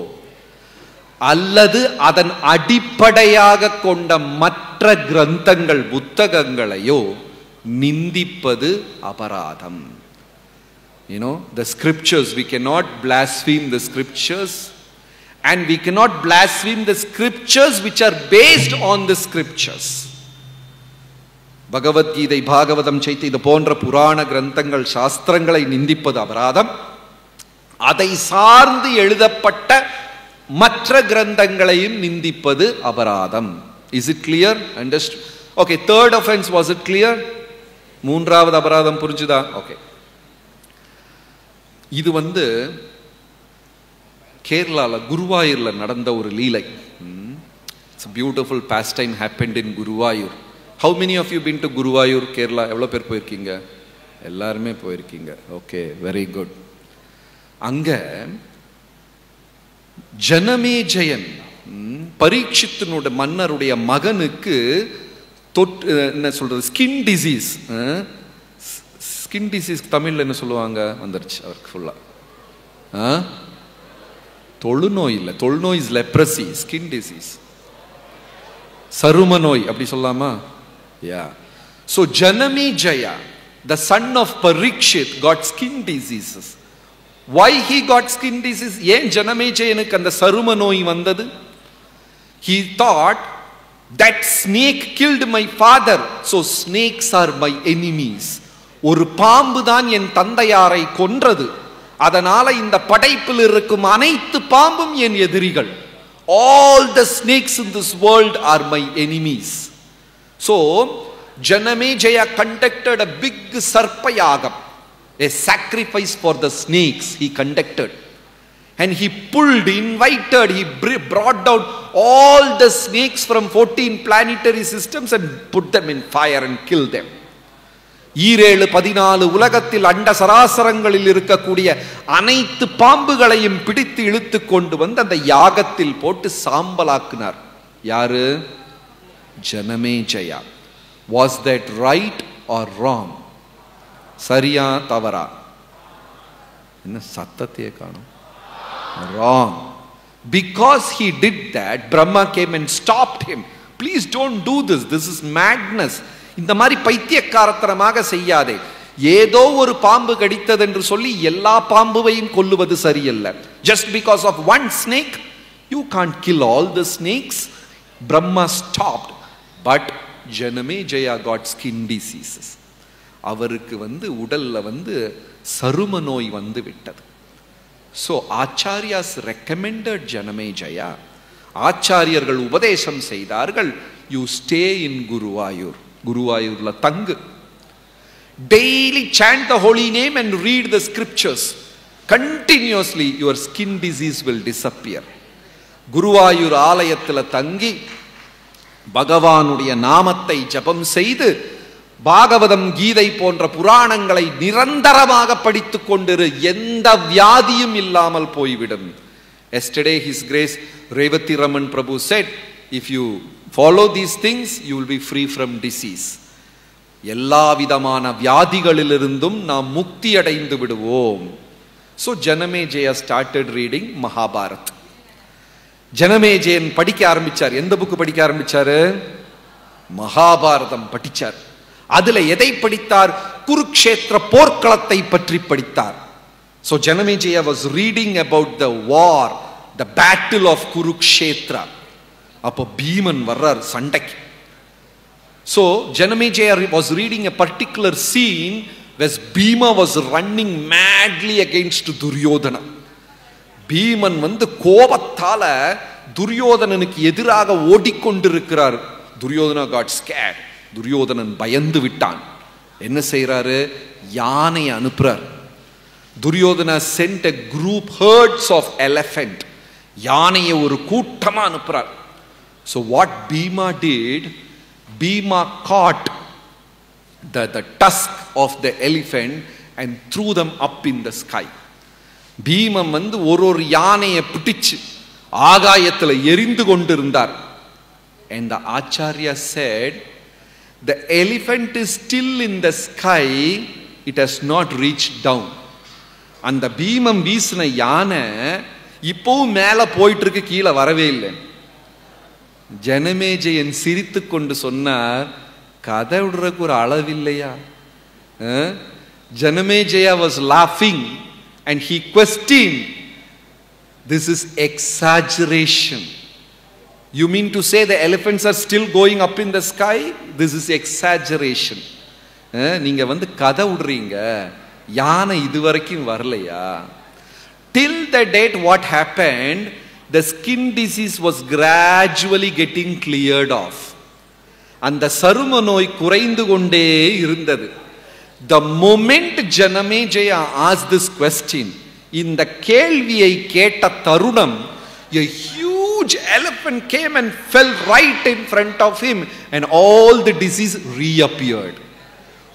அல்லது அதன் அடிப்படையாக கொண்ட மற்ற கிரந்தங்கள், புத்தகங்களையோ நிந்திப்பது அபராதம். You know, the scriptures, we cannot blaspheme the scriptures, and we cannot blaspheme the scriptures which are based on the scriptures. Bhagavad Gita, Bhagavatam, சைத்தியம் இது போன்ற புராண கிரந்தங்கள், சாஸ்திரங்களை நிந்திப்பது அபராதம். அதை சார்ந்து எழுதப்பட்ட மற்ற கிரந்தங்களையும் நிந்திப்பது அபராதம். Is it clear? Understood? Okay, third offense, was it clear? மூன்றாவது அபராதம் புரிஞ்சுதா? ஓகே. இது கேரளால குருவாயூர்ல நடந்த ஒரு லீலை. It's a beautiful pastime happened in Guruvayur. How many of you been to Guruvayur, Kerala? எவ்வளவு பேர் போயிருக்கீங்க? எல்லாருமே போயிருக்கீங்க. Okay, very good. அங்க ஜனமேஜயன், பரீட்சித்தினுடைய மன்னருடைய மகனுக்கு என்ன சொல்றது, ஸ்கின் டிசீஸ். ஸ்கின் டிசீஸ் தமிழ்ல என்ன சொல்லுவாங்க? வந்துருச்சு அவருக்கு ஃபுல்லா. தொழுநோய் இல்ல, தொழுநோய் இஸ் லெப்ரசி, ஸ்கின் டிசீஸ் சரும நோய் அப்படி சொல்லலாமா? யா. So Janamejaya, the son of Parikshit, got skin diseases. Why he got skin disease? ஏன் ஜனமேஜயனுக்கு அந்த சரும நோய் வந்தது? He thought that snake killed my father, so snakes are my enemies. ஒரு பாம்பு தான் என் தந்தையாரை கொன்றது, அதனால இந்த படைப்பில் இருக்கும் அனைத்து பாம்பும் என் எதிரிகள். All the snakes in this world are my enemies. So Janamejaya conducted a big sarpayagam, a sacrifice for the snakes he conducted. And he pulled, invited, he brought down all the snakes from 14 planetary systems and put them in fire and killed them. 14 உலகத்தில் அண்ட சராசரங்களில் இருக்கக்கூடிய அனைத்து பாம்புகளையும் பிடித்து இழுத்து கொண்டு வந்து அந்த யாகத்தில் போட்டு சாம்பலாக்கினார். யாரு? Janamejaya. Was that right or wrong? சரியா தவறா? என்ன சத்தத்தையே காணோம்? Wrong. Because he did that, Brahma came and stopped him. Please don't do this. This is madness. இந்த மாதிரி பைத்தியக்காரத்தனமாக செய்யாதே. ஏதோ ஒரு பாம்பு கடித்தது என்று சொல்லி எல்லா பாம்புவையும் கொல்லுவது சரியல்ல. Just because of one snake, you can't kill all the snakes. Brahma stopped. But Janamejaya got skin diseases. அவருக்கு உடல்ல சரும நோய் விட்டது. So Acharyas recommended Janamejaya. ஆச்சாரியர்கள் உபதேசம் செய்தார்கள், you stay in Guruvayur. குருவாயூர்ல தங்கு. Daily chant the holy name and read the scriptures. Continuously your skin disease will disappear. Guruvayur ஆலயத்தில் தங்கி பகவானுடைய நாமத்தை ஜபம் செய்து பாகவதம் கீதை போன்ற புராணங்களை நிரந்தரமாக படித்துக் கொண்டிரு, எந்த வியாதியும் இல்லாமல் போய்விடும். Yesterday His Grace Revati Raman Prabhu said, if you follow these things you will be free from disease. எல்லா விதமான வியாதிகளிலிருந்தும் நாம் முக்தி அடைந்து விடுவோம். So Janamejaya started reading Mahabharata. Janamejayan படிக்க ஆரம்பிச்சார். எந்த புக்கு படிக்க ஆரம்பிச்சாரு? மகாபாரதம் படிச்சார். அதுல எதை படித்தார்? குருக்ஷேத்திர போர்க்களத்தை பற்றி படித்தார். So Janamejaya was reading about the war, the battle of Kurukshetra. அப்போ பீமன் வர்றார் சண்டைக்கு. So Janamejaya was reading a particular scene where Bhima was running madly against Duryodhana. Bheeman கோபத்தால துரியோதனனுக்கு எதிராக ஓடிக்கொண்டிருக்கிறார். Duryodhana got scared. துரியோதனன் பயந்து விட்டான். என்ன செய்யறாரு? யானை அனுப்புறார். Duryodhana sent a group, herds of elephant. யானையை ஒரு கூட்டமா அனுப்புறார். So what Bhima did, Bhima caught the tusk of the elephant and threw them up in the sky. பீமம் ஒரு யானையை பிடிச்சு ஆகாயத்தில் எரிந்து கொண்டிருந்தார். And the Acharya said, the elephant is still in the sky, it has not reached down. அந்த பீமம் வீசின யானை இப்போவும் மேல போயிட்டு இருக்கு, கீழே வரவே இல்லை. ஜனமேஜயன் சிரித்து கொண்டு சொன்னார், கதை விடுறதுக்கு ஒரு அளவில்லையா? Janamejaya was laughing and he questioned, this is exaggeration. You mean to say the elephants are still going up in the sky? This is exaggeration. நீங்க கதை விடுறீங்க, யானை இதுவரைக்கும் வரலையா? Till the date what happened, the skin disease was gradually getting cleared off. அந்த சரும நோய் குறைந்து கொண்டே இருந்தது. The moment Janamejaya asked this question, இந்த கேள்வியை கேட்ட தருணம், a huge elephant came and fell right in front of him and all the disease reappeared.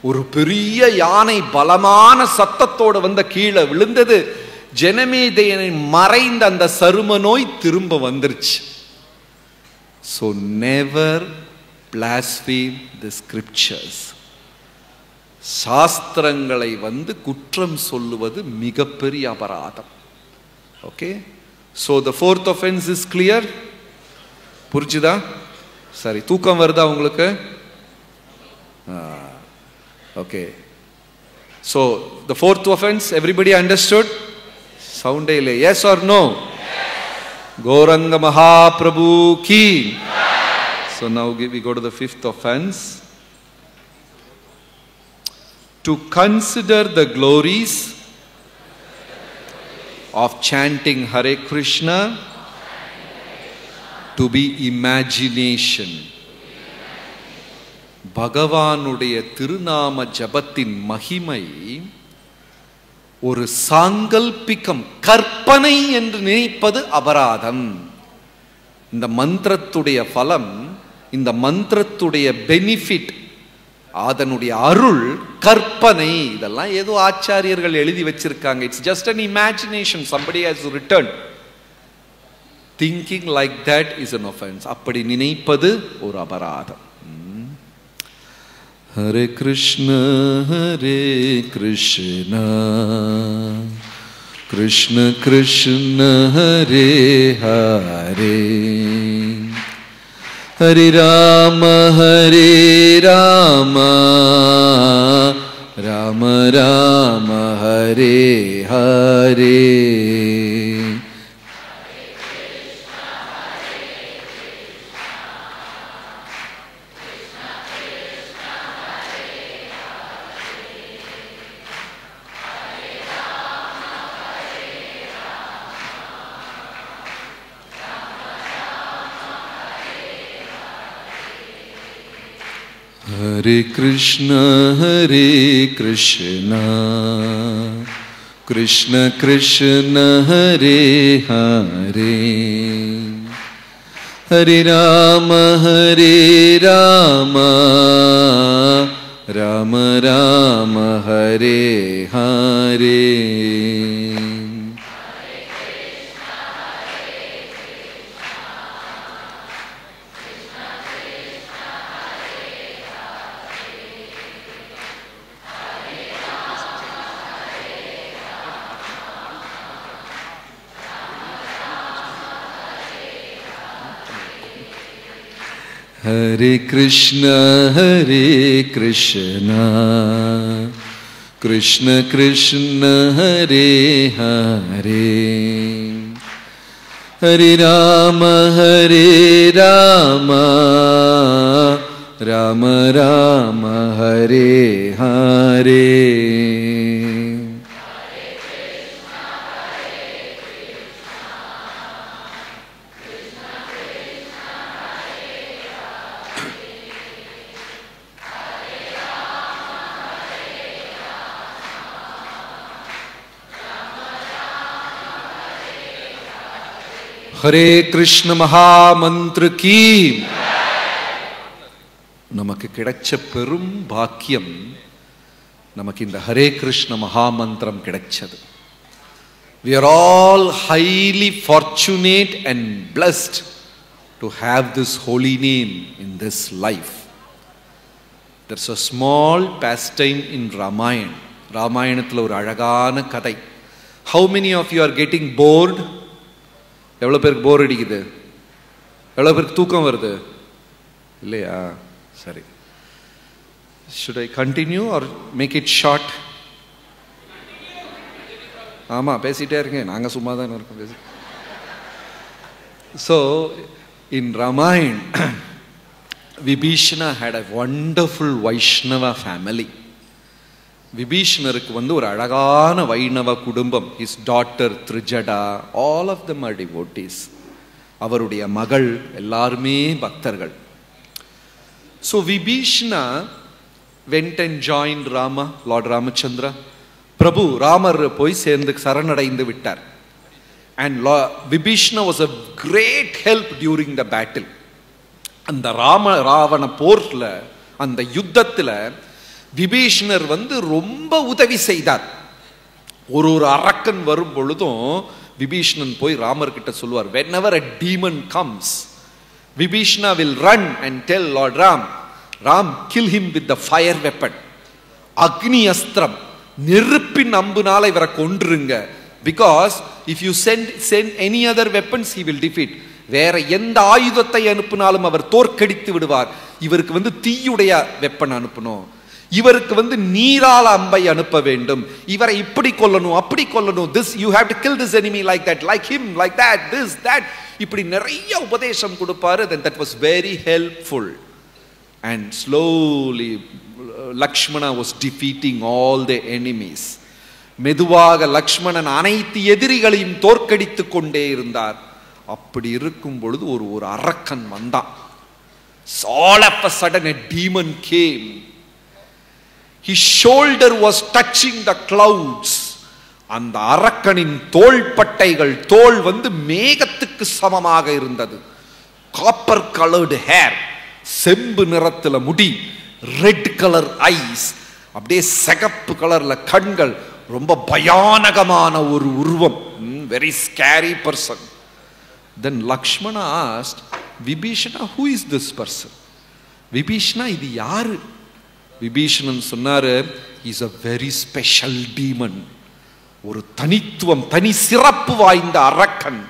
ஒரு பெரிய யானை பலமான சத்தத்தோடு கீழே விழுந்தது. ஜனமேஜயனை மறைந்த அந்த சரும நோய் திரும்ப வந்துருச்சு. So never blaspheme the scriptures. சாஸ்திரங்களை குற்றம் சொல்லுவது மிகப்பெரிய அபராதம். Okay, so the fourth offense is clear. புரிஞ்சுதா? சரி, தூக்கம் வருதா உங்களுக்கு? Okay, so the fourth offense, everybody understood? Sound இல்லை. Yes or no? Gauranga Mahaprabhu ki. So now we go to the fifth offense. To consider the glories of chanting Hare Krishna to be imagination. பகவானுடைய திருநாம ஜபத்தின் மகிமை ஒரு சாங்கல்பிகம், கற்பனை என்று நினைப்பது அபராதம். இந்த மந்திரத்துடைய பலம், இந்த மந்திரத்துடைய பெனிஃபிட், அதனுடைய அருள் கற்பனை. இதெல்லாம் ஏதோ ஆச்சாரியர்கள் எழுதி வச்சிருக்காங்க. It's just an imagination somebody has written. Thinking like that is an offense. அப்படி நினைப்பது ஒரு அபராதம். Hare Krishna Hare Krishna Krishna Krishna Hare Hare Hare Rama Rama Rama Hare Hare. Hare Krishna, Krishna Krishna, Hare Hare, Hare Rama, Rama Rama, Hare Hare. Hare Krishna, Krishna Krishna, Hare Hare, Hare Rama, Rama Rama, Hare Hare. Hare Krishna மகாமந்திர கீ. நமக்கு கிடைச்ச பெரும் பாக்கியம் நமக்கு இந்த ஹரே கிருஷ்ண மகாமந்திரம் கிடைச்சது. We are all highly fortunate and blessed to have this holy name in this life. There's a small pastime in Ramayana. ராமாயணத்தில் ஒரு அழகான கதை. How many of you are getting bored? எவ்வளோ பேருக்கு போர் அடிக்குது? எவ்வளோ பேருக்கு தூக்கம் வருது? இல்லையா? சரி. Should I continue or make it short? ஆமாம், பேசிகிட்டே இருக்கேன், நாங்கள் சும்மா தான் இருக்கோம் பேசி. So in Ramayana, Vibhishana had a wonderful Vaishnava family. விபீஷணருக்கு ஒரு அழகான வைணவ குடும்பம். his daughter Trijada, all of them are devotees. அவருடைய மகள் எல்லாருமே பக்தர்கள். so Vibhishana went and joined Rama, Lord Ramachandra. பிரபு ராமர் போய் சேர்ந்து சரணடைந்து விட்டார். and Vibhishana was a great help during the battle. அந்த ராவண போர்ல, அந்த யுத்தத்தில் விபீஷணர் ரொம்ப உதவி செய்தார். ஒரு அரக்கன் வரும் பொழுதும் விபீஷணன் போய் ராமர் கிட்ட சொல்லுவார், whenever a demon comes, Vibhishana will run and tell Lord Ram, kill him with the fire weapon. அக்னி அஸ்திரம், நெருப்பின் அம்புனால இவரை கொன்றுங்க. because if you send any other weapons, he will defeat. வேற எந்த ஆயுதத்தை அனுப்பினாலும் அவர் தோற்கடித்து விடுவார். இவருக்கு தீயுடைய வெப்பன் அனுப்பணும், இவருக்கு நீரால அம்பை அனுப்ப வேண்டும், இவரை இப்படி கொல்லணும் அப்படி கொல்லணும், this you have to kill this enemy like that, like him like that, this that, இப்படி நிறைய உபதேசம் கொடுப்பாரு. then that was very helpful. and slowly Lakshmana was defeating all the enemies. மெதுவாக லக்ஷ்மணன் அனைத்து எதிரிகளையும் தோற்கடித்து கொண்டே இருந்தார். அப்படி இருக்கும் பொழுது ஒரு அரக்கன் வந்தான். all of a sudden a demon came. his shoulder was touching the clouds. அந்த அரக்கனின் தோள்பட்டைகள், தோள் மேகத்துக்கு சமமாக இருந்தது. காப்பர் கலர்டு ஹேர், செம்பு நிறத்துல முடி, ரெட் கலர் ஐஸ், அப்படியே சிகப்பு கலர்ல கண்கள், ரொம்ப பயானகமான ஒரு உருவம். very scary person. then Lakshmana asked Vibhishana, who is this person? Vibhishana, இது யாரு? விபீஷணன் சொன்னாரு, he is a very special demon. ஒரு தனித்துவம், தனி சிறப்பு வாய்ந்த அரக்கன்.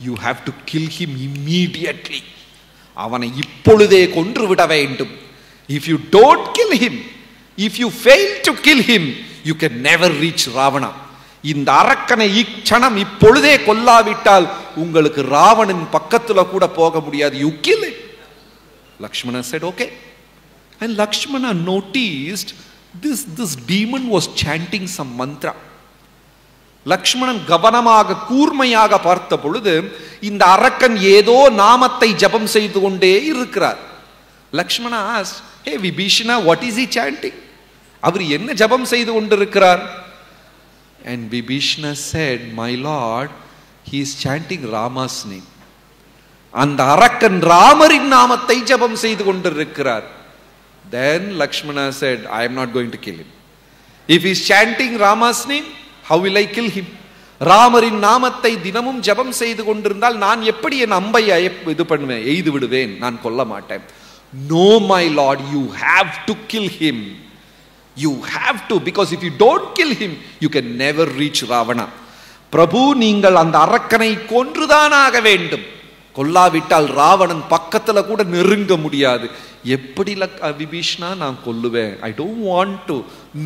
you have to kill him immediately. அவனை இப்பொழுதே கொன்று விட வேண்டும். if you don't kill him, If you fail to kill him, you can never reach Ravana. இந்த அரக்கனை இச்சணம் இப்பொழுதே கொல்லாவிட்டால் உங்களுக்கு ராவணன் பக்கத்துல கூட போக முடியாது. You kill it. Lakshmana said, okay. And Lakshmana noticed this demon was chanting some mantra. Lakshmanan கவனமாக கூர்மையாக பார்த்த பொழுது இந்த அரக்கன் ஏதோ நாமத்தை ஜபம் செய்து கொண்டே இருக்கிறார். Lakshmana asked, hey Vibhishana, what is he chanting? அவர் என்ன ஜபம் செய்து கொண்டிருக்கிறார்? And Vibhishana said, my lord, he is chanting Rama's name. அந்த அரக்கன் ராமரின் நாமத்தை ஜபம் செய்து கொண்டிருக்கிறார். Then Lakshmana said, I am not going to kill him. If he is chanting Rama's name, how will I kill him? ராமரின் நாமத்தை தினமும் ஜபம் செய்து கொண்டிருந்தால் நான் எப்படி என் அம்பை இது பண்ணுவேன், எய்து விடுவேன், நான் கொல்ல மாட்டேன். No my lord, you have to kill him. You have to, because if you don't kill him, you can never reach Ravana. பிரபு, நீங்கள் அந்த அரக்கனை கொன்றுதான் ஆக வேண்டும். கொல்லாவிட்டால் ராவணன் பக்கத்துல கூட நெருங்க முடியாது. எப்படி விபீஷ்ணா நான் கொல்லுவேன்? I don't want to.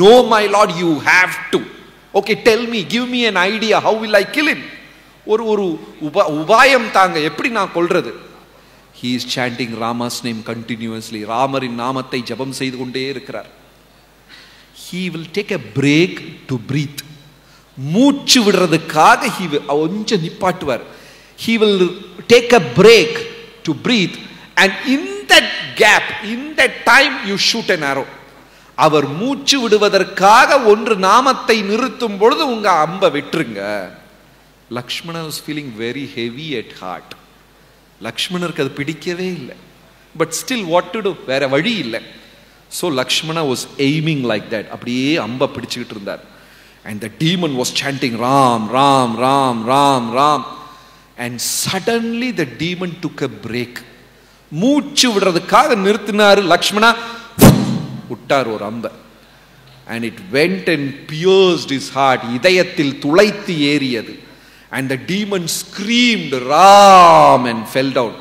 No my lord, you have to. Okay, tell me, give me an idea, how will I kill him? ஒரு உபாயம் தாங்க, எப்படி நான் கொல்றது? He is chanting Rama's name continuously. ராமரின் நாமத்தை ஜபம் செய்து கொண்டே இருக்கிறார். He will take a break to breathe. மூச்சு விடுறதுக்காக கொஞ்சம் நிப்பாட்டுவார். He will take a break to breathe, and in that gap, in that time, you shoot an arrow. அவர் மூச்சு விடுவதற்காக ஒன்று நாமத்தை நிறுத்தும் பொழுது உங்க அம்பை விட்டுருங்க. Lakshmanan was feeling very heavy at heart. லக்ஷ்மணருக்கு அது பிடிக்கவே இல்லை. But still what to do? வேற வழி இல்லை. So Lakshmana was aiming like that. அப்படியே அம்பை பிடிச்சுக்கிட்டு இருந்தார். And the demon was chanting Ram, Ram, Ram, Ram, Ram. And suddenly the demon took a break. மூச்சு விடுறதுக்காக நிறுத்தினாரு. லக்ஷ்மணா விட்டார் ஒரு அம்பை. And it went and pierced his heart. இதயத்தில் துளைத்து ஏறியது. And the demon screamed Ram and fell down.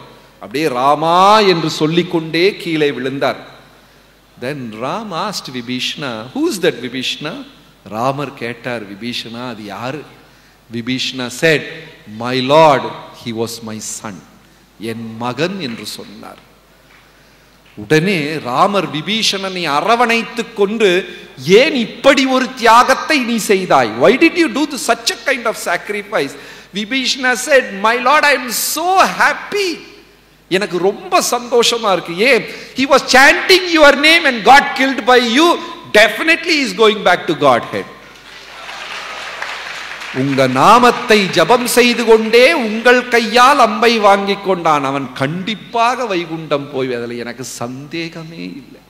அப்படியே ராமா என்று சொல்லிக்கொண்டே கீழே விழுந்தார். Then Ram asked Vibhishana, who is that Vibhishana? Ramar கேட்டார், விபீஷணா அது யாரு? Vibhishana said, my lord, he was my son. என் மகன் என்று சொன்னார். உடனே ராமர் விபீஷணனை அரவணைத்துக் கொண்டு, ஏன் இப்படி ஒரு தியாகத்தை நீ செய்தாய்? Why did you do such a kind of sacrifice? Vibhishana said, my lord, I am so happy. எனக்கு ரொம்ப சந்தோஷமா இருக்கு. ஏன்? He was chanting your name and got killed by you. Definitely he is going back to Godhead. உங்க நாமத்தை ஜபம் செய்து கொண்டே உங்கள் கையால் அம்பை வாங்கி கொண்டான். அவன் கண்டிப்பாக வைகுண்டம் போய், அதில் எனக்கு சந்தேகமே இல்லை.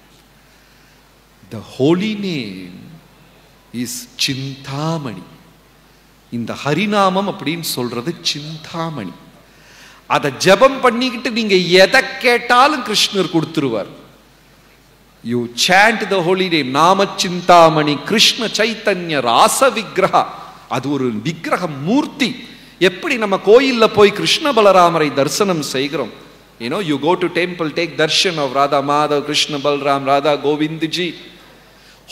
The holy name is Chintamani. இந்த ஹரிநாமம் அப்படின்னு சொல்றது சிந்தாமணி. அதை ஜபம் பண்ணிக்கிட்டு நீங்க எதை கேட்டாலும் கிருஷ்ணர் கொடுத்துருவார். You chant the holy name. நாம சிந்தாமணி கிருஷ்ண சைத்தன்ய ராச விக்கிரகா. அது ஒரு விக்கிரகம், மூர்த்தி. எப்படி நம்ம கோயில்ல போய் கிருஷ்ண பலராமரை தரிசனம் செய்கிறோம். You know, you go to temple, take darshan of Radha Madhav, Krishna Balram, Radha Govindji.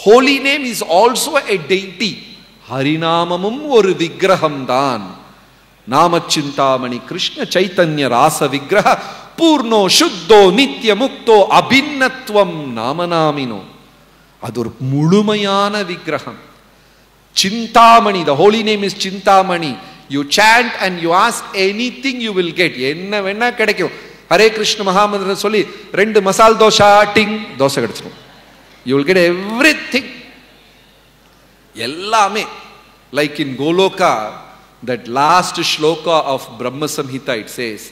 Holy name is also a deity. ஹரிநாமமும் ஒரு விக்கிரகம் தான். நாமச்சிந்தாமணி கிருஷ்ண சைத்தன்ய ராச விக்கிரக பூர்ணோ சுத்தோ நித்திய முக்தோ அபின்னத்வம் நாமநாமினோ. அது ஒரு முழுமையான விக்கிரகம். Chintamani, the holy name is Chintamani. You chant and you ask anything you will get. என்ன வேணா கிடைக்கும். ஹரே கிருஷ்ண மகாமந்திரம் சொல்லி 2 மசால் தோசை டிங் தோசை கிடைச்சிடும். You will get everything. எல்லாமே. Like in Goloka, that last shloka of Brahma Samhita, it says,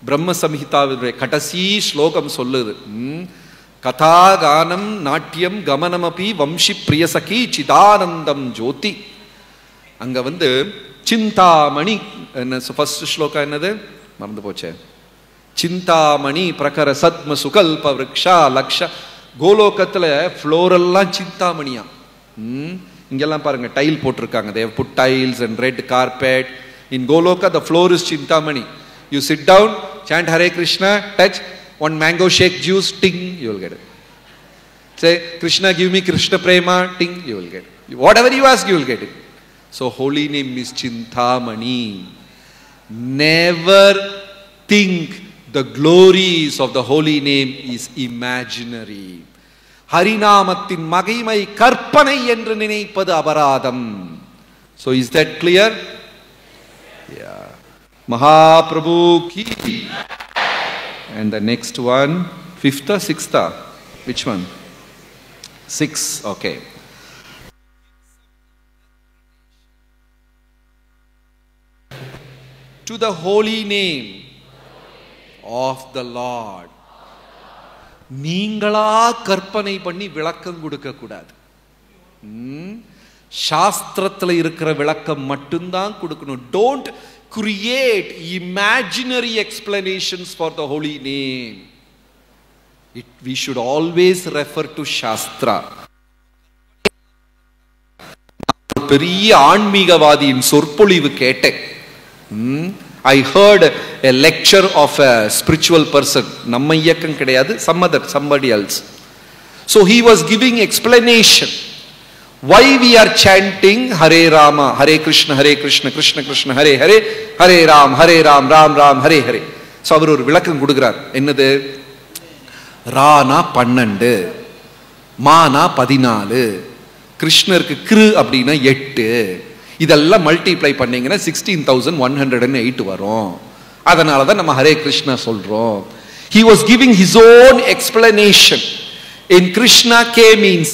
Brahma Samhita கடைசி ஸ்லோகம் சொல்லுது, கதா கானம் நாட்டியம் கமனமபி வம்சி பிரியசகி சிதானந்தம் ஜோதி. அங்க வந்து சிந்தாமணி என்ன ஃபர்ஸ்ட் ஸ்லோகா என்னது மறந்து போச்சே. சிந்தாமணி பிரகர சத்ம சுகல்ப விரக்ஷா லக்ஷ. கோலோகத்துல ஃப்ளோரெல்லாம் சிந்தாமணியா. இங்கெல்லாம் பாருங்க டைல் போட்டிருக்காங்க. they have put tiles and red carpet. in Goloka the floor is chintamani. you sit down, chant Hare Krishna, touch one mango shake juice, ting, you will get it. Say, Krishna, give me Krishna Prema, ting, you will get it. Whatever you ask, you will get it. So holy name is Chintamani. Never think the glories of the holy name is imaginary. Harinamathin magimai karpanai endru ninaipadu abaradam. So is that clear? Yeah. Mahaprabhu ki. And the next one, 5th or 6th? Which one? 6, okay. To the holy name of the Lord. நீங்களா கற்பனை பண்ணி விளக்கம் கொடுக்க கூடாது. சாஸ்திரத்தில் இருக்கிற விளக்கம் மட்டும்தான் கொடுக்கணும். Don't create imaginary explanations for the holy name. We should always refer to Shastra. பெரிய ஆன்மீகவாதியின் சொற்பொழிவு கேட்டேன். I heard a lecture of a spiritual person. நம்ம இயக்கம் கிடையாது, somebody else. So he was giving explanation why we are chanting Hare Rama, Hare Krishna, Krishna Krishna, Hare Hare, Hare Ram, Ram Ram, Hare Hare. So அவர் ஒரு விளக்கம் கொடுக்கிறார். என்னது? ரானா 12, மானா 14, கிருஷ்ணருக்கு கிரு அப்படின்னா 8. இதெல்லாம் மல்டிப்ளை பண்ணீங்கன்னா 16,108 வரும். அதனால தான் நம்ம ஹரே கிருஷ்ணா சொல்றோம். He was giving his own explanation. In Krishna, K means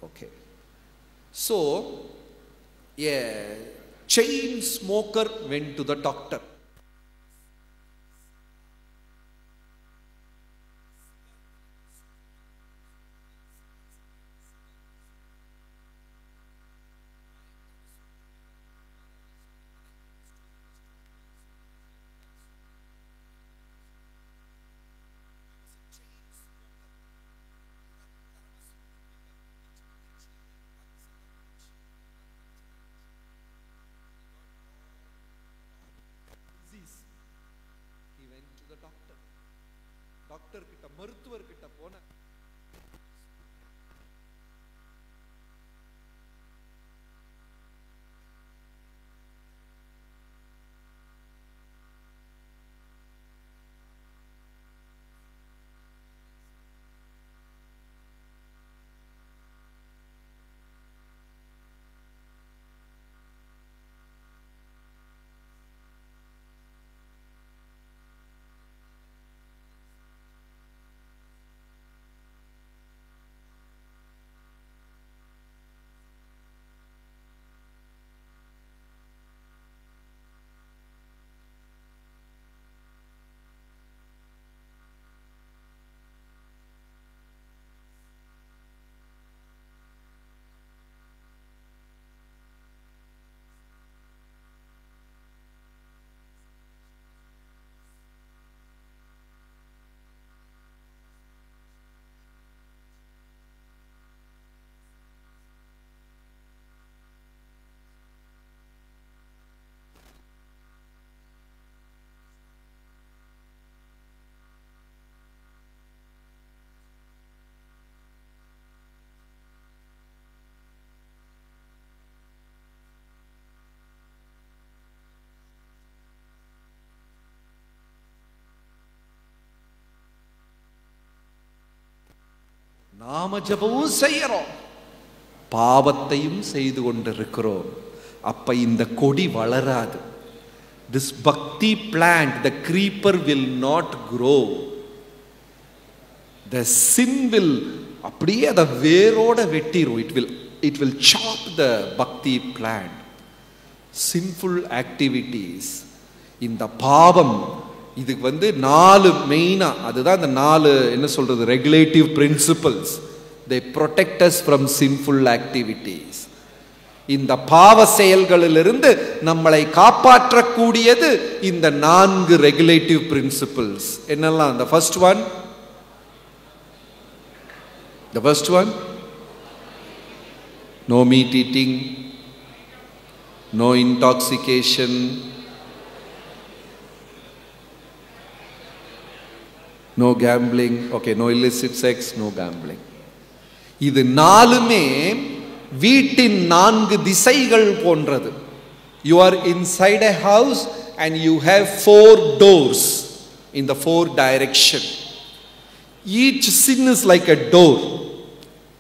Okay. So, a chain smoker went to the doctor. நாம ஜபமும் செய்யறோம், பாவத்தையும் செய்து கொண்டிருக்கிறோம். அப்ப இந்த கொடி வளராது. This bhakti plant, the creeper will not grow. The sin will அப்படியே அதை வேரோட வெட்டிரும். It will chop the bhakti plant. Sinful activities, இந்த பாவம், இதுக்கு 4 மெயினா, அதுதான் இந்த 4 என்ன சொல்றது, regulative principles. They protect us from sinful activities. இந்த பாவ செயல்களிலிருந்து நம்மளை காப்பாற்றக்கூடியது இந்த 4 ரெகுலேட்டிவ் பிரின்சிபல்ஸ். என்னெல்லாம்? The first one, no meat eating, no intoxication, no gambling, okay, no illicit sex, no gambling. இது 4மே வீட்டின் 4 திசைகள் போன்றது. You are inside a house and you have 4 doors in the 4 direction. Each sin is like a door.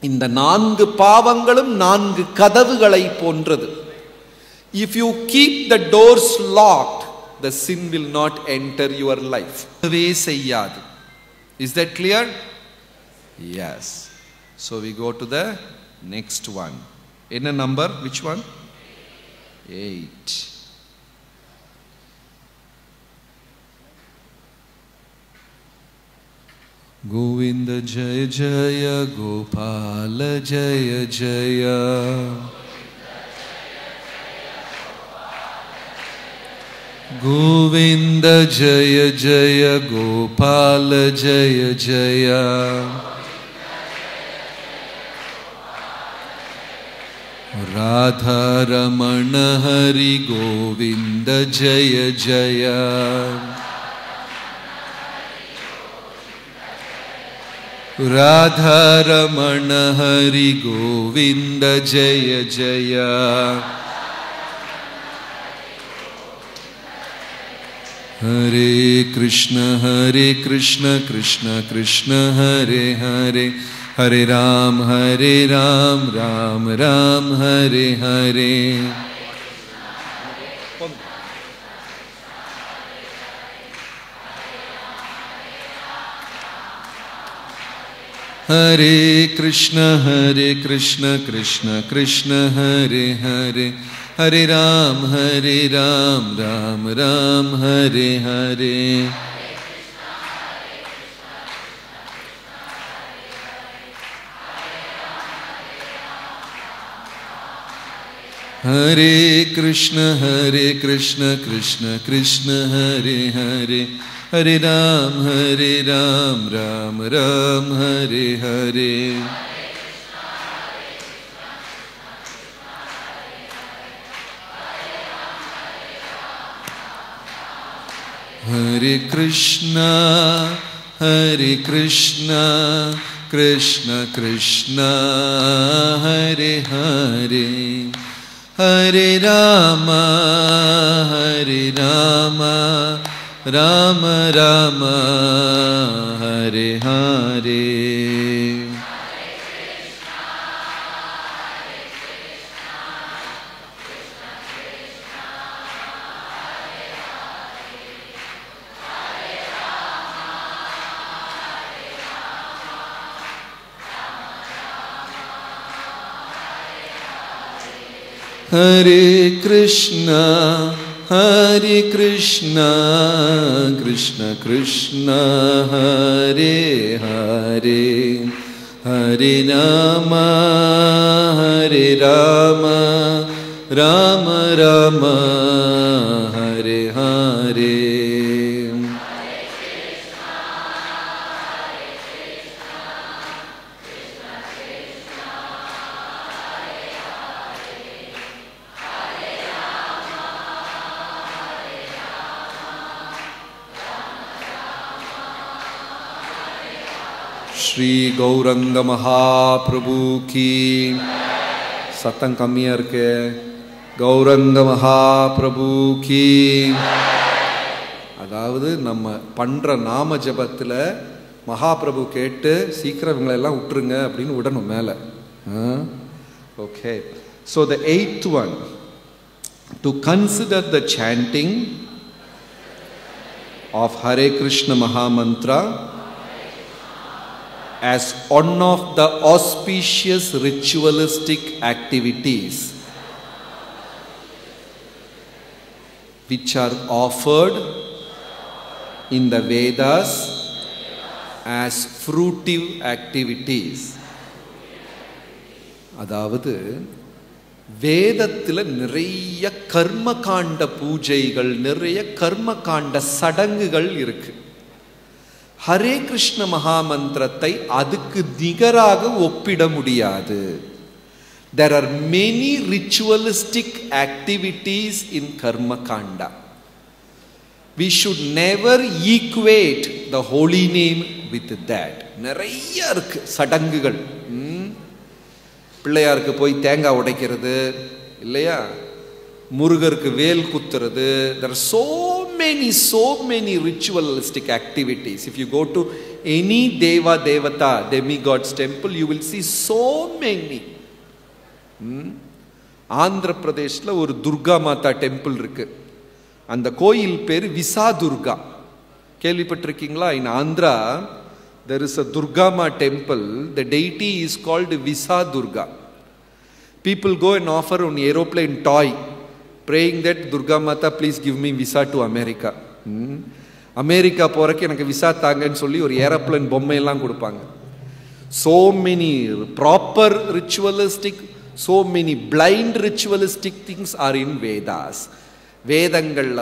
இந்த 4 பாவங்களும் 4 கதவுகளை போன்றது. If you keep the doors locked, the sin will not enter your life. செய்யாது. Is that clear? Yes. So we go to the next one. In a number, which one? 8. Govinda Jaya Jaya Gopala Jaya Jaya. Govinda Jaya Jaya Gopala Jaya Jaya. Radha Ramana Hari Govinda Jaya Jaya. Radha Ramana Hari Govinda Jaya Jaya. Hare Krishna Krishna Krishna Hare Hare, Hare Ram Ram Ram Hare Hare. Hare Krishna Krishna Krishna Hare Hare, Hare Ram Ram Ram Hare Hare. Hare Krishna Krishna Krishna Hare Hare, Hare Ram Ram Ram Hare Hare. Hare Krishna Krishna Krishna Hare Hare, Hare Rama Rama Rama Hare Hare. Hare Krishna Krishna Krishna Hare Hare, Hare Rama Rama Rama Hare Hare. Shri Gaurang महाप्रभु की சத்தம் கம்மியா இருக்கு. கௌரங்க மகாபிரபு கி. அதாவது நம்ம பண்ற நாம ஜபத்துல மகாபிரபு கேட்டு சீக்கிரம் இவங்களெல்லாம் விட்டுருங்க அப்படின்னு விடணும் மேலே. Okay. So the 8th one, to consider the chanting of Hare Krishna Mahamantra as one of the auspicious ritualistic activities which are offered in the Vedas as fruitive activities. அதாவது வேதத்தில் நிறைய கர்மகாண்ட பூஜைகள், நிறைய கர்மகாண்ட சடங்குகள் இருக்கு. ஹரே கிருஷ்ண மகாமந்திரத்தை அதுக்கு நிகராக ஒப்பிட முடியாது. There are many ritualistic activities in karma kanda. We should never equate the holy name with that. நிறைய இருக்கு சடங்குகள். பிள்ளையாருக்கு போய் தேங்காய் உடைக்கிறது இல்லையா, முருகருக்கு வேல் குத்துறது. There are so many ritualistic activities. If you go to any deva devata demigod's temple, you will see so many. Andhra பிரதேஷ்ல ஒரு துர்கா மாதா டெம்பிள் இருக்கு. அந்த கோயில் பேர் விசா துர்கா. கேள்விப்பட்டிருக்கீங்களா? In Andhra there is a Durga Ma temple. The deity is called Visa Durga. People go and offer an aeroplane toy, praying that Durga Mata please give me visa to America. America போறக்கு எனக்கு visa தாங்கன்னு சொல்லி ஒரு aeroplane பொம்மை எல்லாம் கொடுப்பாங்க. So many proper ritualistic, so many blind ritualistic things are in Vedas. வேதங்கள்ல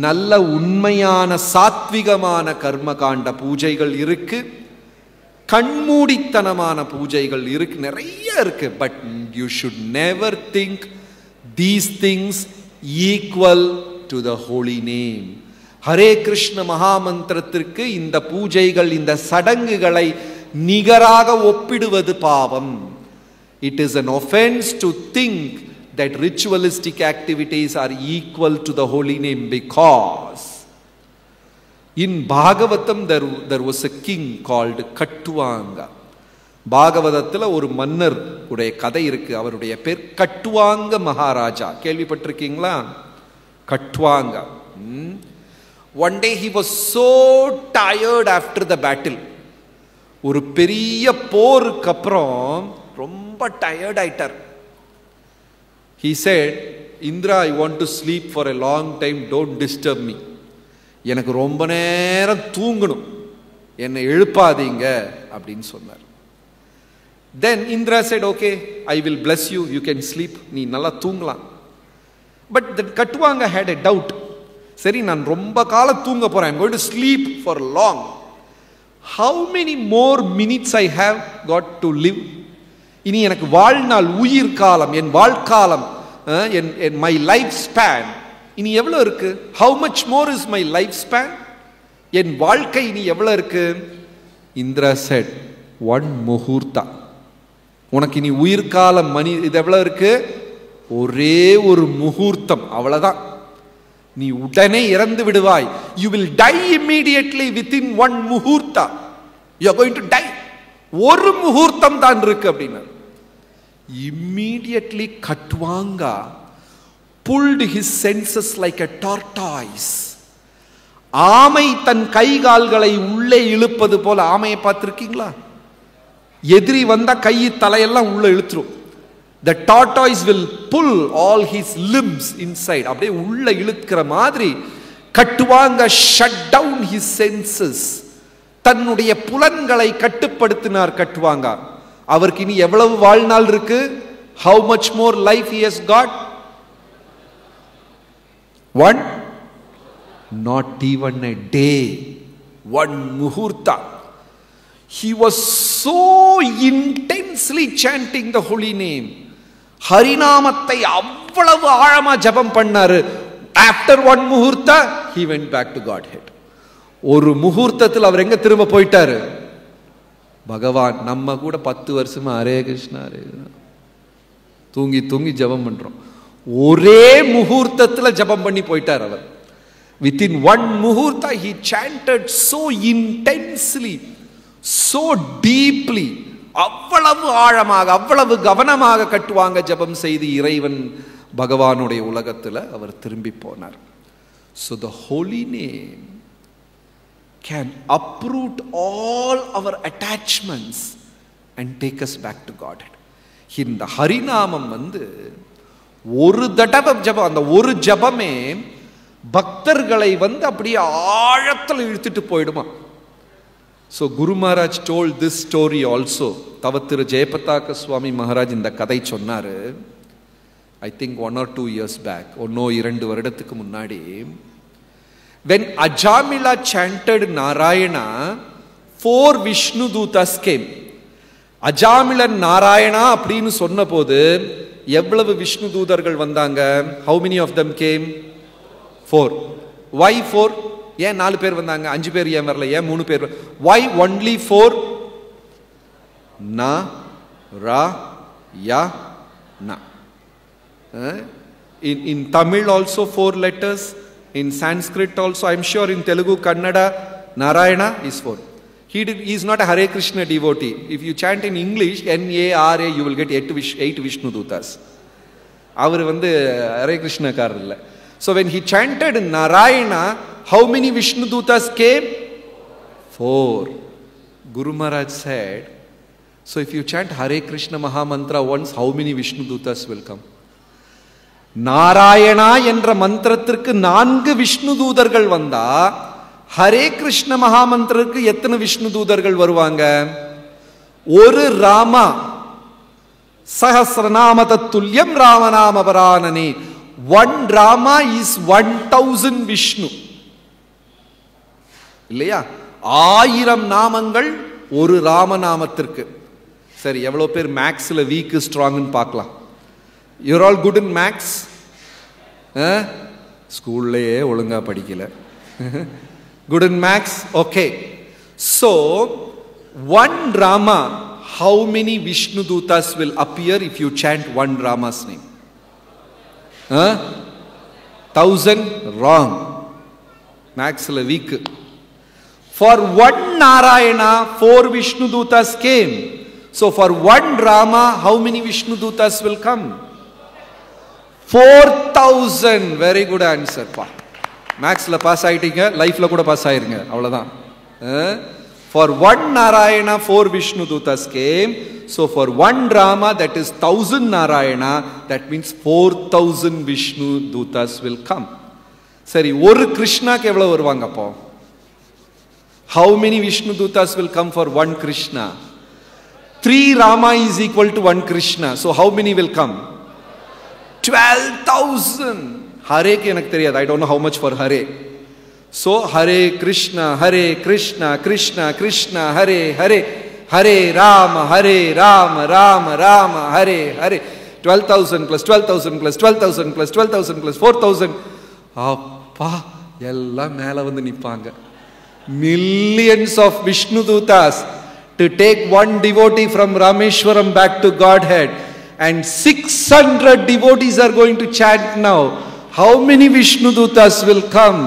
நல்ல உண்மையான சாத்விகமான கர்மகாண்ட பூஜைகள் இருக்கு, கண்மூடித்தனமான பூஜைகள் இருக்கு, நிறைய இருக்கு. But you should never think these things equal to the holy name. Hare Krishna மகாமந்திரத்திற்கு இந்த பூஜைகள், இந்த சடங்குகளை நிகராக ஒப்பிடுவது பாவம். It is an offense to think that ritualistic activities are equal to the holy name, because in Bhagavatam there was a king called Kattuanga. பாகவதத்தில் ஒரு மன்னர் உடைய கதை இருக்கு. அவருடைய பேர் கட்டுவாங்க மகாராஜா. கேள்விப்பட்டிருக்கீங்களா? கட்டுவாங்க. One day he was so tired after the battle. ஒரு பெரிய போருக்கு அப்புறம் ரொம்ப டயர்ட் ஆயிட்டார். He said, Indra, I want to sleep for a long time, don't disturb me. எனக்கு ரொம்ப நேரம் தூங்கணும், என்னை எழுப்பாதீங்க அப்படின்னு சொன்னார். Then Indra said, okay, I will bless you, you can sleep, நீ நல்லா தூங்கலாம். But the Kattuanga had a doubt. சரி, நான் ரொம்ப காலம் தூங்க போறேன், I'm going to sleep for long. How many more minutes I have got to live? இனி எனக்கு வாழ்நாள், உயிர் காலம், என் வாழ்காலம், என் மை லைஃப் ஸ்பேன் இனி எவ்வளவு இருக்கு? How much more is my life span? என் வாழ்க்கை இனி எவ்வளவு இருக்கு? Indira said, one muhurta. உனக்கு இனி உயிர் காலம் மணி இது எவ்வளவு இருக்கு? ஒரே ஒரு முகூர்த்தம், அவ்வளவுதான். நீ உடனே இறந்து விடுவாய். You will die immediately within one muhurta. You are going to die. ஒரு முகூர்த்தம் தான் இருக்கு அப்படின்னா. Immediately Kattuanga pulled his senses like a tortoise. ஆமை தன் கை கால்களை உள்ளே இழுப்பது போல. ஆமையை பார்த்திருக்கீங்களா? எதிரி வந்தா கை தலையெல்லாம் உள்ள இழுத்துரும். The tortoise will pull all his limbs inside. அப்படியே உள்ள இழுக்கிற மாதிரி Kattuanga shut down his senses. தன்னுடைய புலன்களை கட்டுப்படுத்தினார் கட்டுவாங்க. அவருக்கு இனி எவ்வளவு வாழ்நாள் இருக்கு? How much more life he has got? One, not even a day, one muhurta. He was so intensely chanting the holy name. ஹரிநாமத்தை அவ்வளவு ஆழமா ஜபம் பண்ணாரு. After one muhurta, he went back to Godhead. ஒரு முகூர்த்தத்தில் அவர் எங்க திரும்ப போயிட்டாரு? பகவான். நம்ம கூட 10 வருஷமா ஹரே கிருஷ்ணா ஹரே தூங்கி தூங்கி ஜபம் பண்றோம். ஒரே முகூர்த்தத்தில் ஜபம் பண்ணி போயிட்டார் அவர். Within one muhurta, he chanted so intensely, so deeply. அவ்வளவு ஆழமாக, அவ்வளவு கவனமாக கட்டுவாங்க ஜெபம் செய்து இறைவன் பகவானுடைய உலகத்தில் அவர் திரும்பி போனார். So the holy name can uproot all our attachments and take us back to God. இந்த ஹரிநாமம் ஒரு தடவை ஜபம், அந்த ஒரு ஜபமே பக்தர்களை அப்படியே ஆழத்தில் இழுத்துட்டு போயிடுமா. So Guru Maharaj told this story also. தவத்திரு ஜெயபதாக்க சுவாமி மகாராஜ் இந்த கதை சொன்னாரு. I think 1 or 2 years back, 2 வருடத்துக்கு முன்னாடி, when Ajamila chanted Narayana, 4 Vishnu Dutas came. அஜாமிலன் Narayana அப்படின்னு சொன்ன போது எவ்வளவு விஷ்ணு தூதர்கள் வந்தாங்க? How many of them came? 4. Why 4? ஏன் 4 பேர் வந்தாங்க, 5 பேர் ஏன் வரல, ஏன் 3 பேர்? Why only 4? Na, Ra, Ya, Na. In Tamil also 4 letters. In Sanskrit also, I'm sure in Telugu, Kannada, Narayana is 4. He is not a Hare Krishna devotee. If you chant in English, N-A-R-A, you will get 8 Vishnu Dutas. Our Hare Krishna காரர் இல்லை. So when he chanted Narayana, how many Vishnu Dutas came? 4. Guru Maharaj said, so if you chant Hare Krishna Mahamantra once, how many Vishnu Dutas will come? Narayana என்ற மந்திரத்திற்கு 4 விஷ்ணு தூதர்கள் வந்தா, ஹரே கிருஷ்ண மகாமந்திரருக்கு எத்தனை விஷ்ணு தூதர்கள் வருவாங்க? ஒரு Rama Sahasranama தத்துல்யம் ராமநாம பரானனே. 1 Rama is 1000 Vishnu இல்லையா? 1000 நாமங்கள் ஒரு ராமநாமத்திற்கு. சரி, எவ்வளவு பேர் மேக்ஸ்ல வீக் ஸ்ட்ராங்னு பார்க்கலாம். You're all good in maths? ஸ்கூல்லையே ஒழுங்கா படிக்கல. Good in maths? Okay. So, 1 Rama, how many Vishnu Dutas will appear if you chant 1 Rama's name? 1000? Wrong. Maths la weak. For 1 Narayana, 4 Vishnu Dutas came. So for 1 Rama, how many Vishnu Dutas will come? 4000. Very good answer pa. Max la pass ஆயிட்டீங்க, லைஃப்ல கூட pass ஆயிருங்க, அவ்வளவுதான். For 1 Narayana, 4 Vishnu Dutas came. So for 1 Rama, that is 1000 Narayana, that means 4000 Vishnu Dutas will come. சரி, ஒரு கிருஷ்ணாக்கு எவ்வளவு வருவாங்க அப்போ? How many Vishnu Dutas will come for 1 Krishna? 3 Rama is equal to 1 Krishna. So how many will come? 12,000. Hare ke enak theriyadu. I don't know how much for Hare. So Hare Krishna, Krishna Krishna, Hare Hare, Hare Rama, Rama Rama, Hare Hare. 12,000 plus 12,000 plus 12,000 plus 12,000 plus 4,000. அப்பா எல்லாம் மேல வந்து நிப்பாங்க. Millions of Vishnu Dutas to take 1 devotee from Rameshwaram back to Godhead. And 600 devotees are going to chant now. How many Vishnu Dutas will come?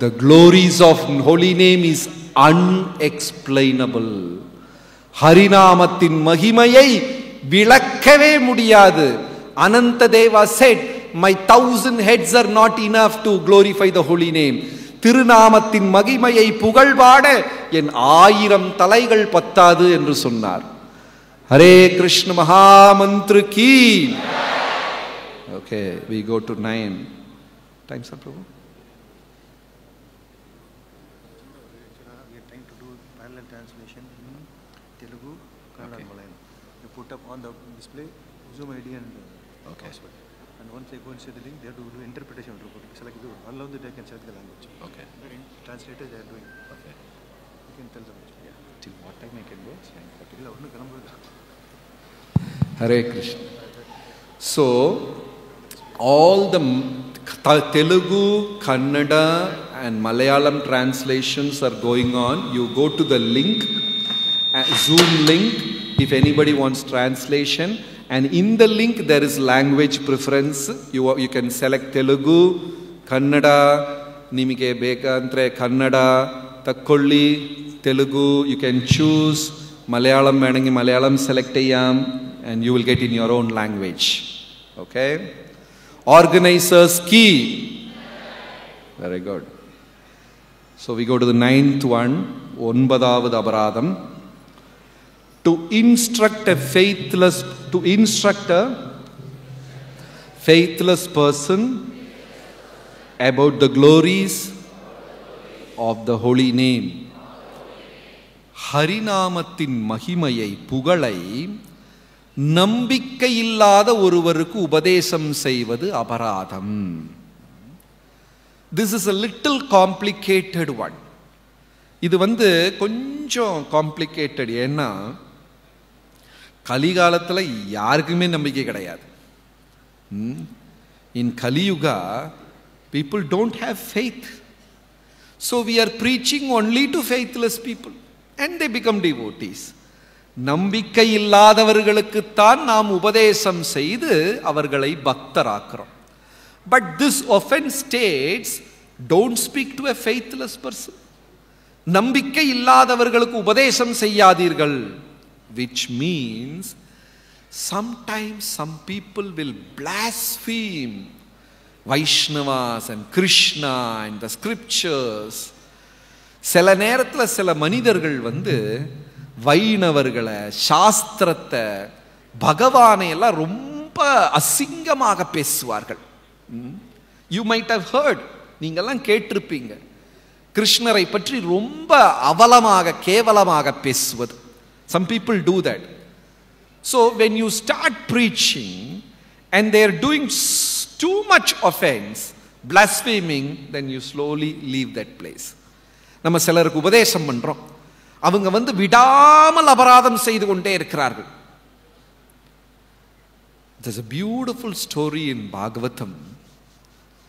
The glories of holy name is unexplainable. Harinamathin mahimayai விளக்கவே முடியாது. Anantadeva said, my 1000 heads are not enough to glorify the holy name. திருநாமத்தின் மகிமையை புகழ்பாட என் 1000 தலைகள் பத்தாது என்று சொன்னார். ஹரே கிருஷ்ண மகாமந்திர கீ. Okay, we go to 9. Time, sir, Prabhu. We are trying to do parallel translation in Telugu, Kannada, and Malayalam. You put up on the display Zoom ID and password. And once they go and see the link, they have to do interpretation of the report. It's like all of the they can select the language. Okay. The translators they are doing. Okay. You can tell them. Yeah. Till what time I can go? Hare Krishna. So, all the Telugu, Kannada and Malayalam translations are going on. You go to the link, Zoom link, if anybody wants translation. And in the link there is language preference. You can select Telugu, Kannada ನಿಮಗೆ ಬೇಕಂದ್ರೆ ಕನ್ನಡ ತಕ್ಕೊಳ್ಳಿ, Telugu you can choose, Malayalam വേണമെങ്കിൽ Malayalam select ചെയ്യാം, and you will get in your own language. Okay? Organizers key. Very good. So we go to the 9th one, 9வது அபராதம். To instruct a faithless person about the glories of the holy name. ஹரிநாமத்தின் மகிமையை புகழை நம்பிக்கை இல்லாத ஒருவருக்கு உபதேசம் செய்வது அபராதம். This is a little complicated one. இது கொஞ்சம் காம்ப்ளிகேட்டட். ஏன்னா கலிகாலத்தில் யாருக்குமே நம்பிக்கை கிடையாது. In Kaliyuga, people don't have faith. So we are preaching only to faithless people and they become devotees. நம்பிக்கை இல்லாதவர்களுக்குத்தான் நாம் உபதேசம் செய்து அவர்களை பக்தராக்குறோம். But this offense states, don't speak to a faithless person. நம்பிக்கை இல்லாதவர்களுக்கு உபதேசம் செய்யாதீர்கள். Which means sometimes some people will blaspheme Vaishnavas and Krishna and the scriptures. சில நேரத்தில் சில மனிதர்கள் வைணவர்களை, சாஸ்திரத்தை, பகவானை எல்லாம் ரொம்ப அசிங்கமாக பேசுவார்கள். You might have heard, நீங்கெல்லாம் கேட்டிருப்பீங்க, கிருஷ்ணரை பற்றி ரொம்ப அவலமாக கேவலமாக பேசுவது. Some people do that. So when you start preaching and they are doing too much offense, blaspheming, then you slowly leave that place. நம்ம சிலருக்கு உபதேசம் பண்றோம், அவங்க விடாமல் அபராதம் செய்து கொண்டே இருக்கிறார்கள். There's a beautiful story in Bhagavatam.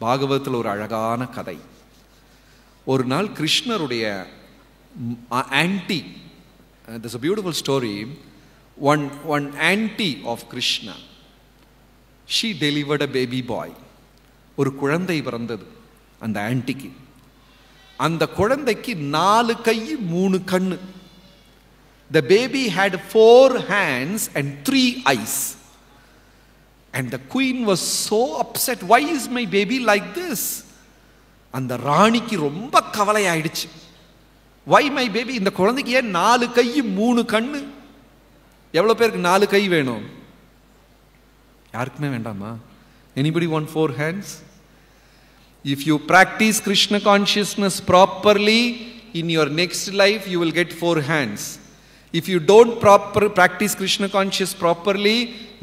பாகவத்தில் ஒரு அழகான கதை. ஒரு நாள் கிருஷ்ணருடைய anti, there's a beautiful story. One auntie of Krishna, she delivered a baby boy. ஒரு குழந்தை பிறந்தது அந்த ஆன்டிக்கு. அந்த குழந்தைக்கு 4 கை 3 கண்ணு. The baby had 4 hands and 3 eyes. And the queen was so upset. Why is my baby like this? அந்த ராணிக்கு ரொம்ப கவலை ஆயிடுச்சு. Why my baby? இந்த குழந்தைக்கு ஏன் 4 கை 3 கண்ணு? எவ்வளவு பேருக்கு 4 கை வேணும்? யாருக்குமே வேண்டாமா? Anybody want 4 hands? If you practice Krishna consciousness properly, in your next life you will get 4 hands. If you don't practice Krishna consciousness properly,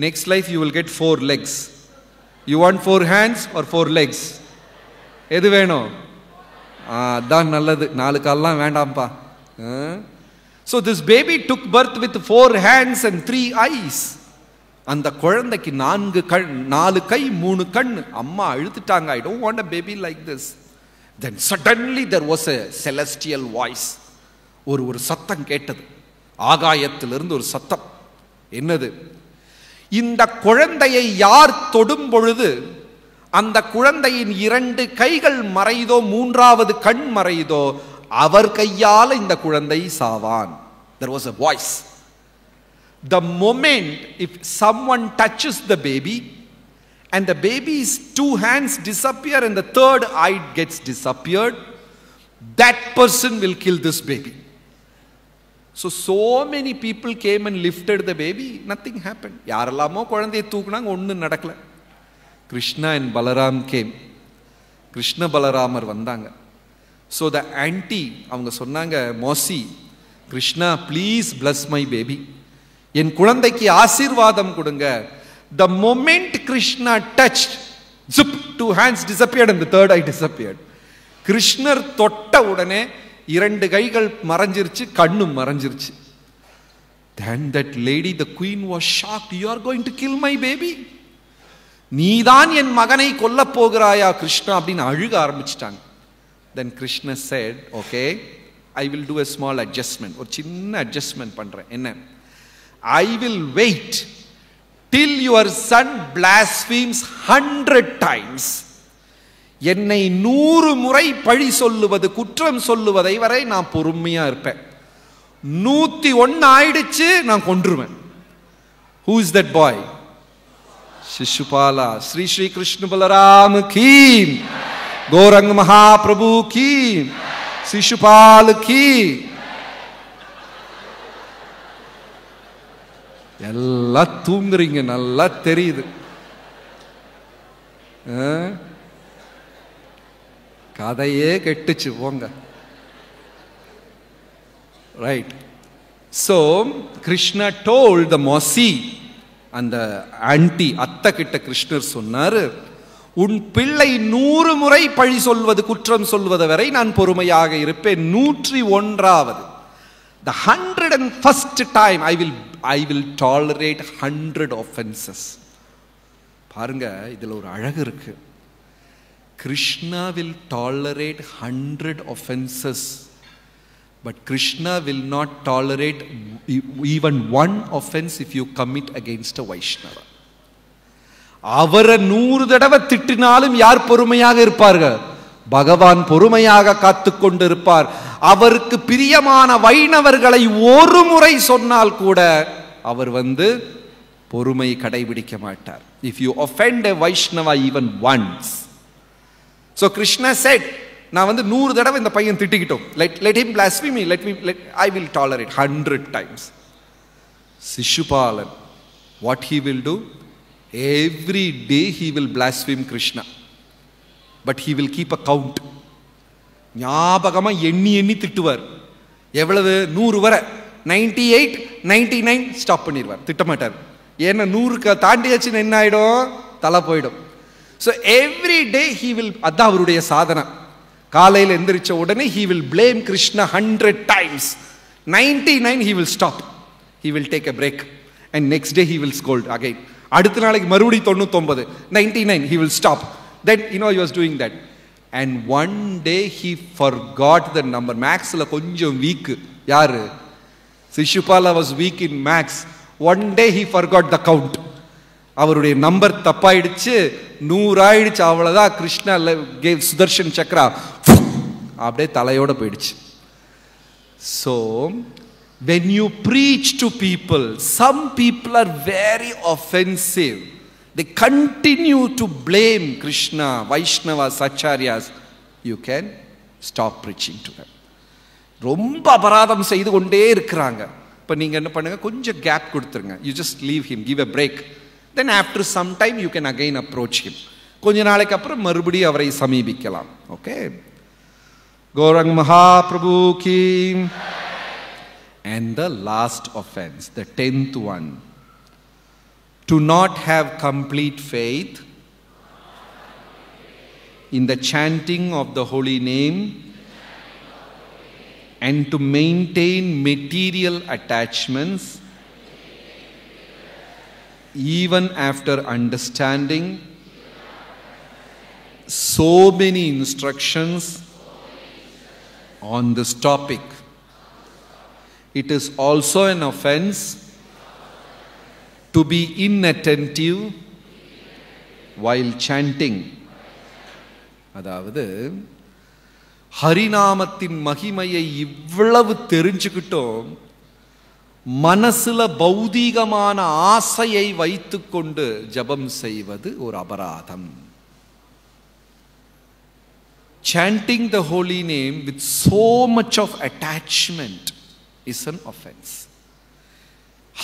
next life you will get 4 legs. You want 4 hands or 4 legs? எது வேணும்? அதான் நல்லது. 4 கால்லாம் வேண்டாம்ப்பா. So this baby took birth with 4 hands and 3 eyes. அந்த குழந்தைக்கு 4 கை 3 கண். அம்மா அழுத்துட்டாங்க, I don't want a baby like this. Then suddenly there was a celestial voice. ஒரு சத்தம் கேட்டது, ஆகாயத்திலிருந்து ஒரு சத்தம். என்னது? இந்த குழந்தையை யார் தொடும் பொழுது அந்த குழந்தையின் 2 கைகள் மறைதோ 3வது கண் மறைதோ அவர் கையால் இந்த குழந்தை சாவான். There was a voice. The moment if someone touches the baby and the baby's 2 hands disappear and the 3rd eye gets disappeared, that person will kill this baby. So many people came and lifted the baby, nothing happened. யாரெல்லாமோ குழந்தையை தூக்குனாங்க, ஒன்றும் நடக்கல. Krishna and Balaram came. Krishna Balaramar வந்தாங்க. So the auntie அவங்க சொன்னாங்க, Mosi, Krishna please bless my baby. என் குழந்தைக்கு ஆசீர்வாதம் கொடுங்க. The moment Krishna touched, zip, 2 hands disappeared and the 3rd eye disappeared. கிருஷ்ணர் தொட்ட உடனே 2 கைகள் மறைஞ்சிருச்சு, கண்ணும் மறைஞ்சிருச்சு. Then that lady, the queen, was shocked. You are going to kill my baby? நீதான் என் மகனை கொல்ல போகிறாயா கிருஷ்ணா அப்படின்னு அழுக ஆரம்பிச்சிட்டாங்க. Then Krishna said, okay, I will do a small adjustment. ஒரு சின்ன adjustment பண்றேன். என்ன? I will wait till your son blasphemes 100 times. என்னை 100 முறை பழி சொல்லுவது, குற்றம் சொல்லுவதை வரை நான் பொறுமையா இருப்பேன். 101 ஆயிடுச்சு, நான் கொன்றுவேன். Who is that boy? Shishupala. Sri Sri Krishna Balaram ki, Gauranga Mahaprabhu ki, Shishupala ki. எல்லாம் தூங்குறீங்க, நல்லா தெரியுது. கதையே கெட்டுச்சு போங்க. Right. So Krishna told the Mosi, அந்த ஆன்டி அத்தை கிட்ட கிருஷ்ணர் சொன்னாரு, உன் பிள்ளை 100 முறை பழி சொல்வது, குற்றம் சொல்வது வரை நான் பொறுமையாக இருப்பேன். 101வது, the 101st time I will tolerate 100 offenses. பாருங்க, இதுல ஒரு அழகு இருக்கு. Krishna will tolerate 100 offenses, but Krishna will not tolerate even one offense if you commit against a Vaishnava. அவரை 100 தடவை திட்டினாலும் யார் பொறுமையாக இருப்பார்கள்? பகவான் பொறுமையாக காத்துக்கொண்டு இருப்பார். அவருக்கு பிரியமான வைணவர்களை ஒரு முறை சொன்னால் கூட அவர் பொறுமை கடைபிடிக்க மாட்டார். If you offend a Vaishnava even once. So Krishna said, நான் 100 தடவை இந்த பையன் திட்டிக்கிட்டோம், let him blaspheme me, I will tolerate 100 times. Sishupalan, what he will do? Every day he will blaspheme Krishna, but he will keep a count. ஞாபகமா எண்ணி திட்டுவார். எவ்வளவு? 100 வரை. 98, 99 stop பண்ணிடுவார், திட்டமாட்டார். ஏன்னா 100 தாண்டியாச்சுன்னு என்ன ஆயிடும்? தலை போயிடும். So every day he will, அதான் அவருடைய சாதனை. காலையில் எந்திரிச்ச உடனே he will blame Krishna 100 times. 99 he will stop, he will take a break, and next day he will scold again. அடுத்த நாளைக்கு மறுபடி 99, 99 he will stop. Then he was doing that, and one day he forgot the number. Maxல கொஞ்சம் week. யாரு? Shishupala was weak in max. One day he forgot the count. அவருடைய number தப்பாயிடுச்சு, 100 ஆயிடுச்சு. அவ்வளவுதான். Krishna gave Sudarshan Chakra, அப்படியே தலையோட போயிடுச்சு. So when you preach to people, some people are very offensive. They continue to blame Krishna, Vaishnavas, Acharyas. You can stop preaching to them. ரொம்ப அபராதம் செய்து கொண்டே இருக்கிறாங்க. இப்போ நீங்க என்ன பண்ணுங்க, கொஞ்சம் கேப் கொடுத்துருங்க. You just leave him, give a break. Then after some time you can again approach him. கொஞ்ச நாளைக்கு அப்புறம் மறுபடியும் அவரை சமீபிக்கலாம். Okay. Gaurang Mahaprabhu ki. And the last offense, the 10th one, to not have complete faith in the chanting of the holy name and to maintain material attachments even after understanding so many instructions on this topic. It is also an offense to be inattentive while chanting. அதாவது ஹரிநாமத்தின் மகிமையை இவ்வளவு தெரிஞ்சுக்கிட்டோம், மனசுல பௌதீகமான ஆசையை வைத்துக்கொண்டு ஜபம் செய்வது ஒரு அபராதம். Chanting the holy name with so much of attachment is an offense.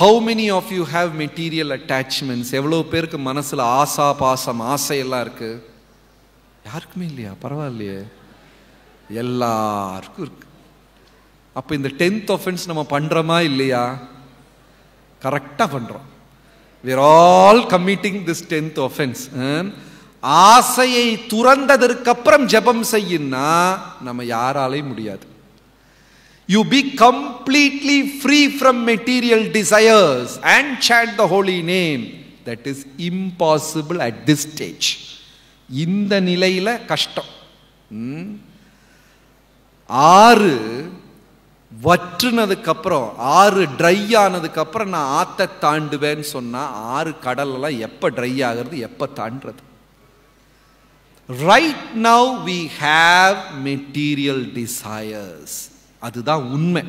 How many of you have material attachments? எவ்வளவு பேருக்கு மனசுல ஆசா பாசம் ஆசை எல்லாம் இருக்கு? யாருக்குமே இல்லையா? பரவாயில்லையே, எல்லாருக்கும் இருக்கு. அப்ப இந்த 10th offense நம்ம பண்றோமா இல்லையா? கரெக்டா பண்றோம். We are all committing this 10th offense. ஆசையை துறந்ததற்கு அப்புறம் ஜெபம் செய்யினா நம்ம யாராலையும் முடியாது. You be completely free from material desires and chant the holy name. That is impossible at this stage. இந்த நிலையில கஷ்டம். 6 வற்றுனதுக்கு அப்புறம், 6 ட்ரை ஆனதுக்கு அப்புறம் நான் ஆத்த தாண்டுவேன்னு சொன்னா 6 கடல் எல்லாம் எப்ப ட்ரை ஆகிறது, எப்ப தாண்டுறது? right now we have material desires. அதுதான் உண்மை.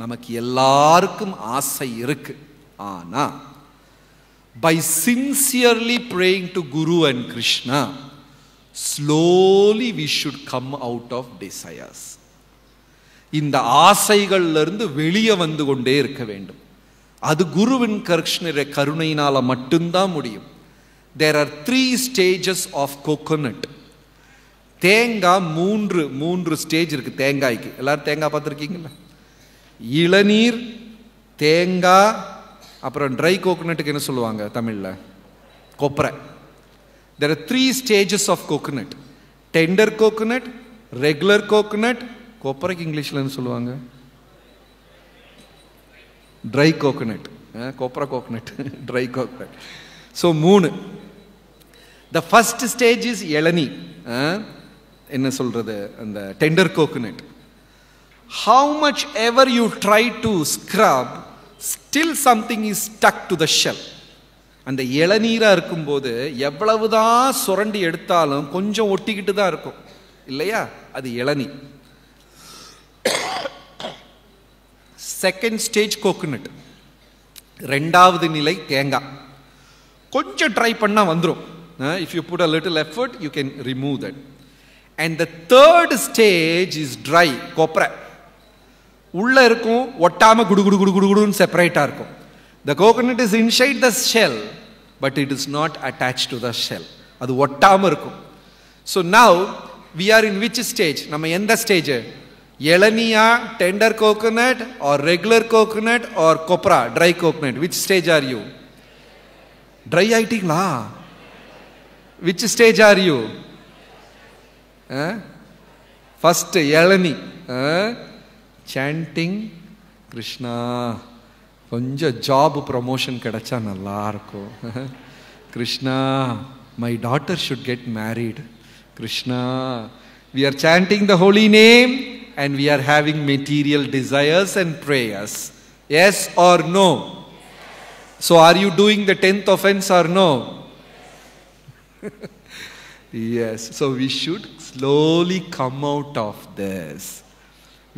நமக்கு எல்லாருக்கும் ஆசை இருக்கு. ஆனா by sincerely praying to Guru and Krishna, slowly we should come out of desires. இந்த ஆசைகள்ல இருந்து வெளியே வந்து கொண்டே இருக்க வேண்டும். அது குருவின் கருணையினால மட்டும்தான் முடியும். There are 3 stages of coconut. தேங்காய் மூன்று ஸ்டேஜ் இருக்கு தேங்காய்க்கு. எல்லாரும் தேங்காய் பார்த்துருக்கீங்களா? இளநீர், தேங்காய், அப்புறம் ட்ரை கோகோனட்டுக்கு என்ன சொல்லுவாங்க தமிழ்ல? கொப்பரை. There are 3 stages of coconut. Tender coconut, regular coconut, கொப்பரைக்கு இங்கிலீஷ்ல என்ன சொல்லுவாங்க? Dry coconut. கொப்பரை coconut, dry coconut. So 3. The first stage is ilaneer. என்ன சொல்றது? அந்த tender coconut. How much ever you try to scrub, still something is stuck to the shell. அந்த இளநீரா இருக்கும்போது எவ்வளவுதான் சுரண்டி எடுத்தாலும் கொஞ்சம் ஒட்டிக்கிட்டு தான் இருக்கும் இல்லையா? அது இளநீர். செகண்ட் ஸ்டேஜ் கோகோனட், ரெண்டாவது நிலை தேங்காய். கொஞ்சம் ட்ரை பண்ணா வந்துடும். If you put a little effort, you can remove that. And the third stage is dry, கொப்பரை. உள்ள இருக்கும், ஒட்டாம குடு குடு குடு குடு குடுன்னு செப்பரேட்டா இருக்கும். The coconut is inside the shell, but it is not attached to the shell. அது ஒட்டாம இருக்கும். So now we are in which stage? நம்ம எந்த ஸ்டேஜ்? இளநியா, tender coconut, or regular coconut, or copra, dry coconut? Which stage are you? Dry ஆயிட்டீங்களா? Which stage are you? First இளநி. Chanting Krishna. கொஞ்சம் job promotion கிடைச்சா நல்லா இருக்கும். Krishna, my daughter should get married. Krishna, we are chanting the holy name and we are having material desires and prayers. Yes or no? So are you doing the 10th offense or no? Yes. So we should slowly come out of this.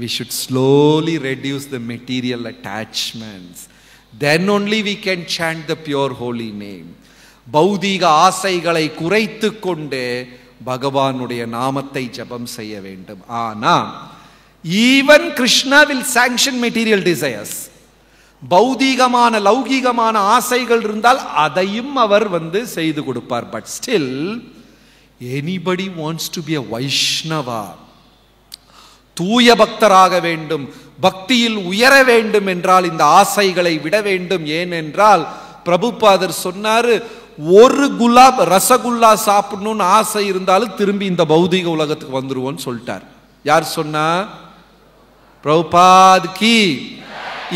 We should slowly reduce the material attachments. Then only we can chant the pure holy name. பௌதீக ஆசைகளை குறைத்து கொண்டு பகவானுடைய நாமத்தை ஜபம் செய்ய வேண்டும். ஆனா even Krishna will sanction material desires. பௌதீகமான லௌகீகமான ஆசைகள் இருந்தால் அதையும் அவர் செய்து கொடுப்பார். But still anybody wants to be a Vaishnava, தூய பக்தராக வேண்டும், பக்தியில் உயர வேண்டும் என்றால் இந்த ஆசைகளை விட வேண்டும். ஏனென்றால் பிரபுபாதர் சொன்னாரு, ஒரு குலாப் ரசகுல்லா சாப்பிடணும்னு ஆசை இருந்தாலும் திரும்பி இந்த பௌதிக உலகத்துக்கு வந்துருவோம்னு சொல்லிட்டார். யார் சொன்னா? பிரபுபாத் கி.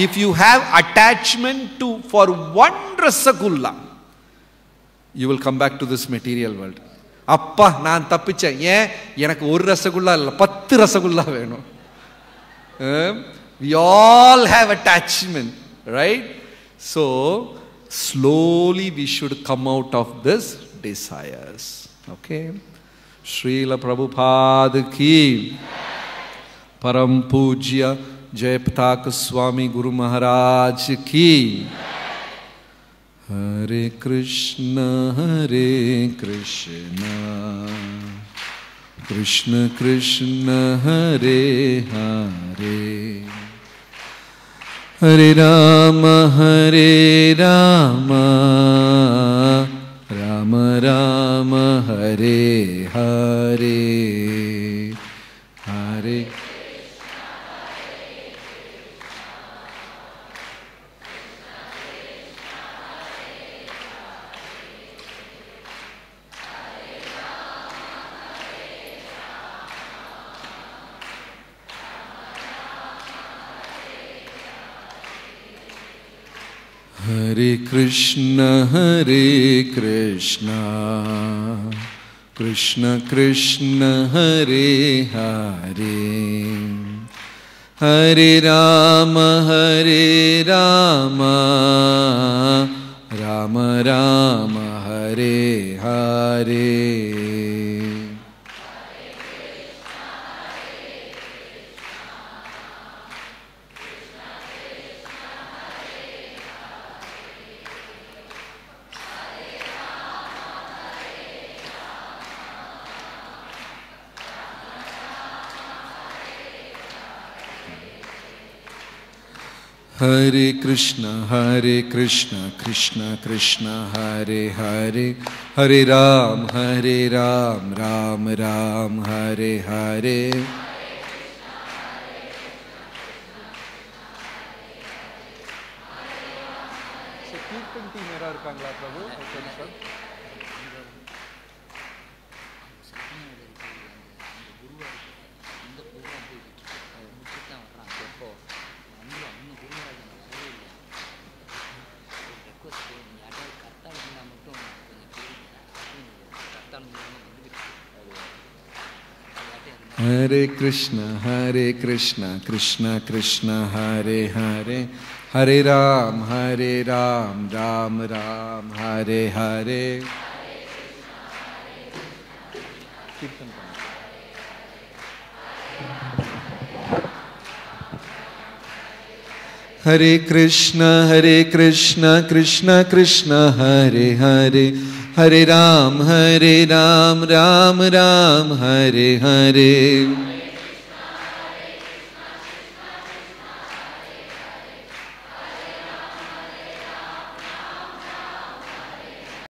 If you have attachment for one rasagulla, you will come back to this material world. அப்பா நான் தப்பிச்சேன், ஏன் எனக்கு ஒரு ரசகுல்லா இல்லை 10 ரசகுல்லா வேணும். We all have attachment, right? So slowly we should come out of this desires. Okay? Srila Prabhupada ki, Param Pujya Jayapataka Swami Guru Maharaj ki. Hare Krishna, Krishna Krishna, Hare Hare, Hare Rama, Rama Rama, Hare Hare, Hare Hare Krishna, Krishna Krishna, Hare Hare, Hare Rama, Rama Rama, Hare Hare. Hare Krishna Krishna Krishna Hare Hare, Hare Ram Ram Ram Hare Hare. Hare Krishna Krishna Krishna Hare Hare, Hare Ram Ram Ram Hare Hare. Hare Krishna Krishna Krishna Hare Hare, Hare Ram Ram Ram Hare Hare.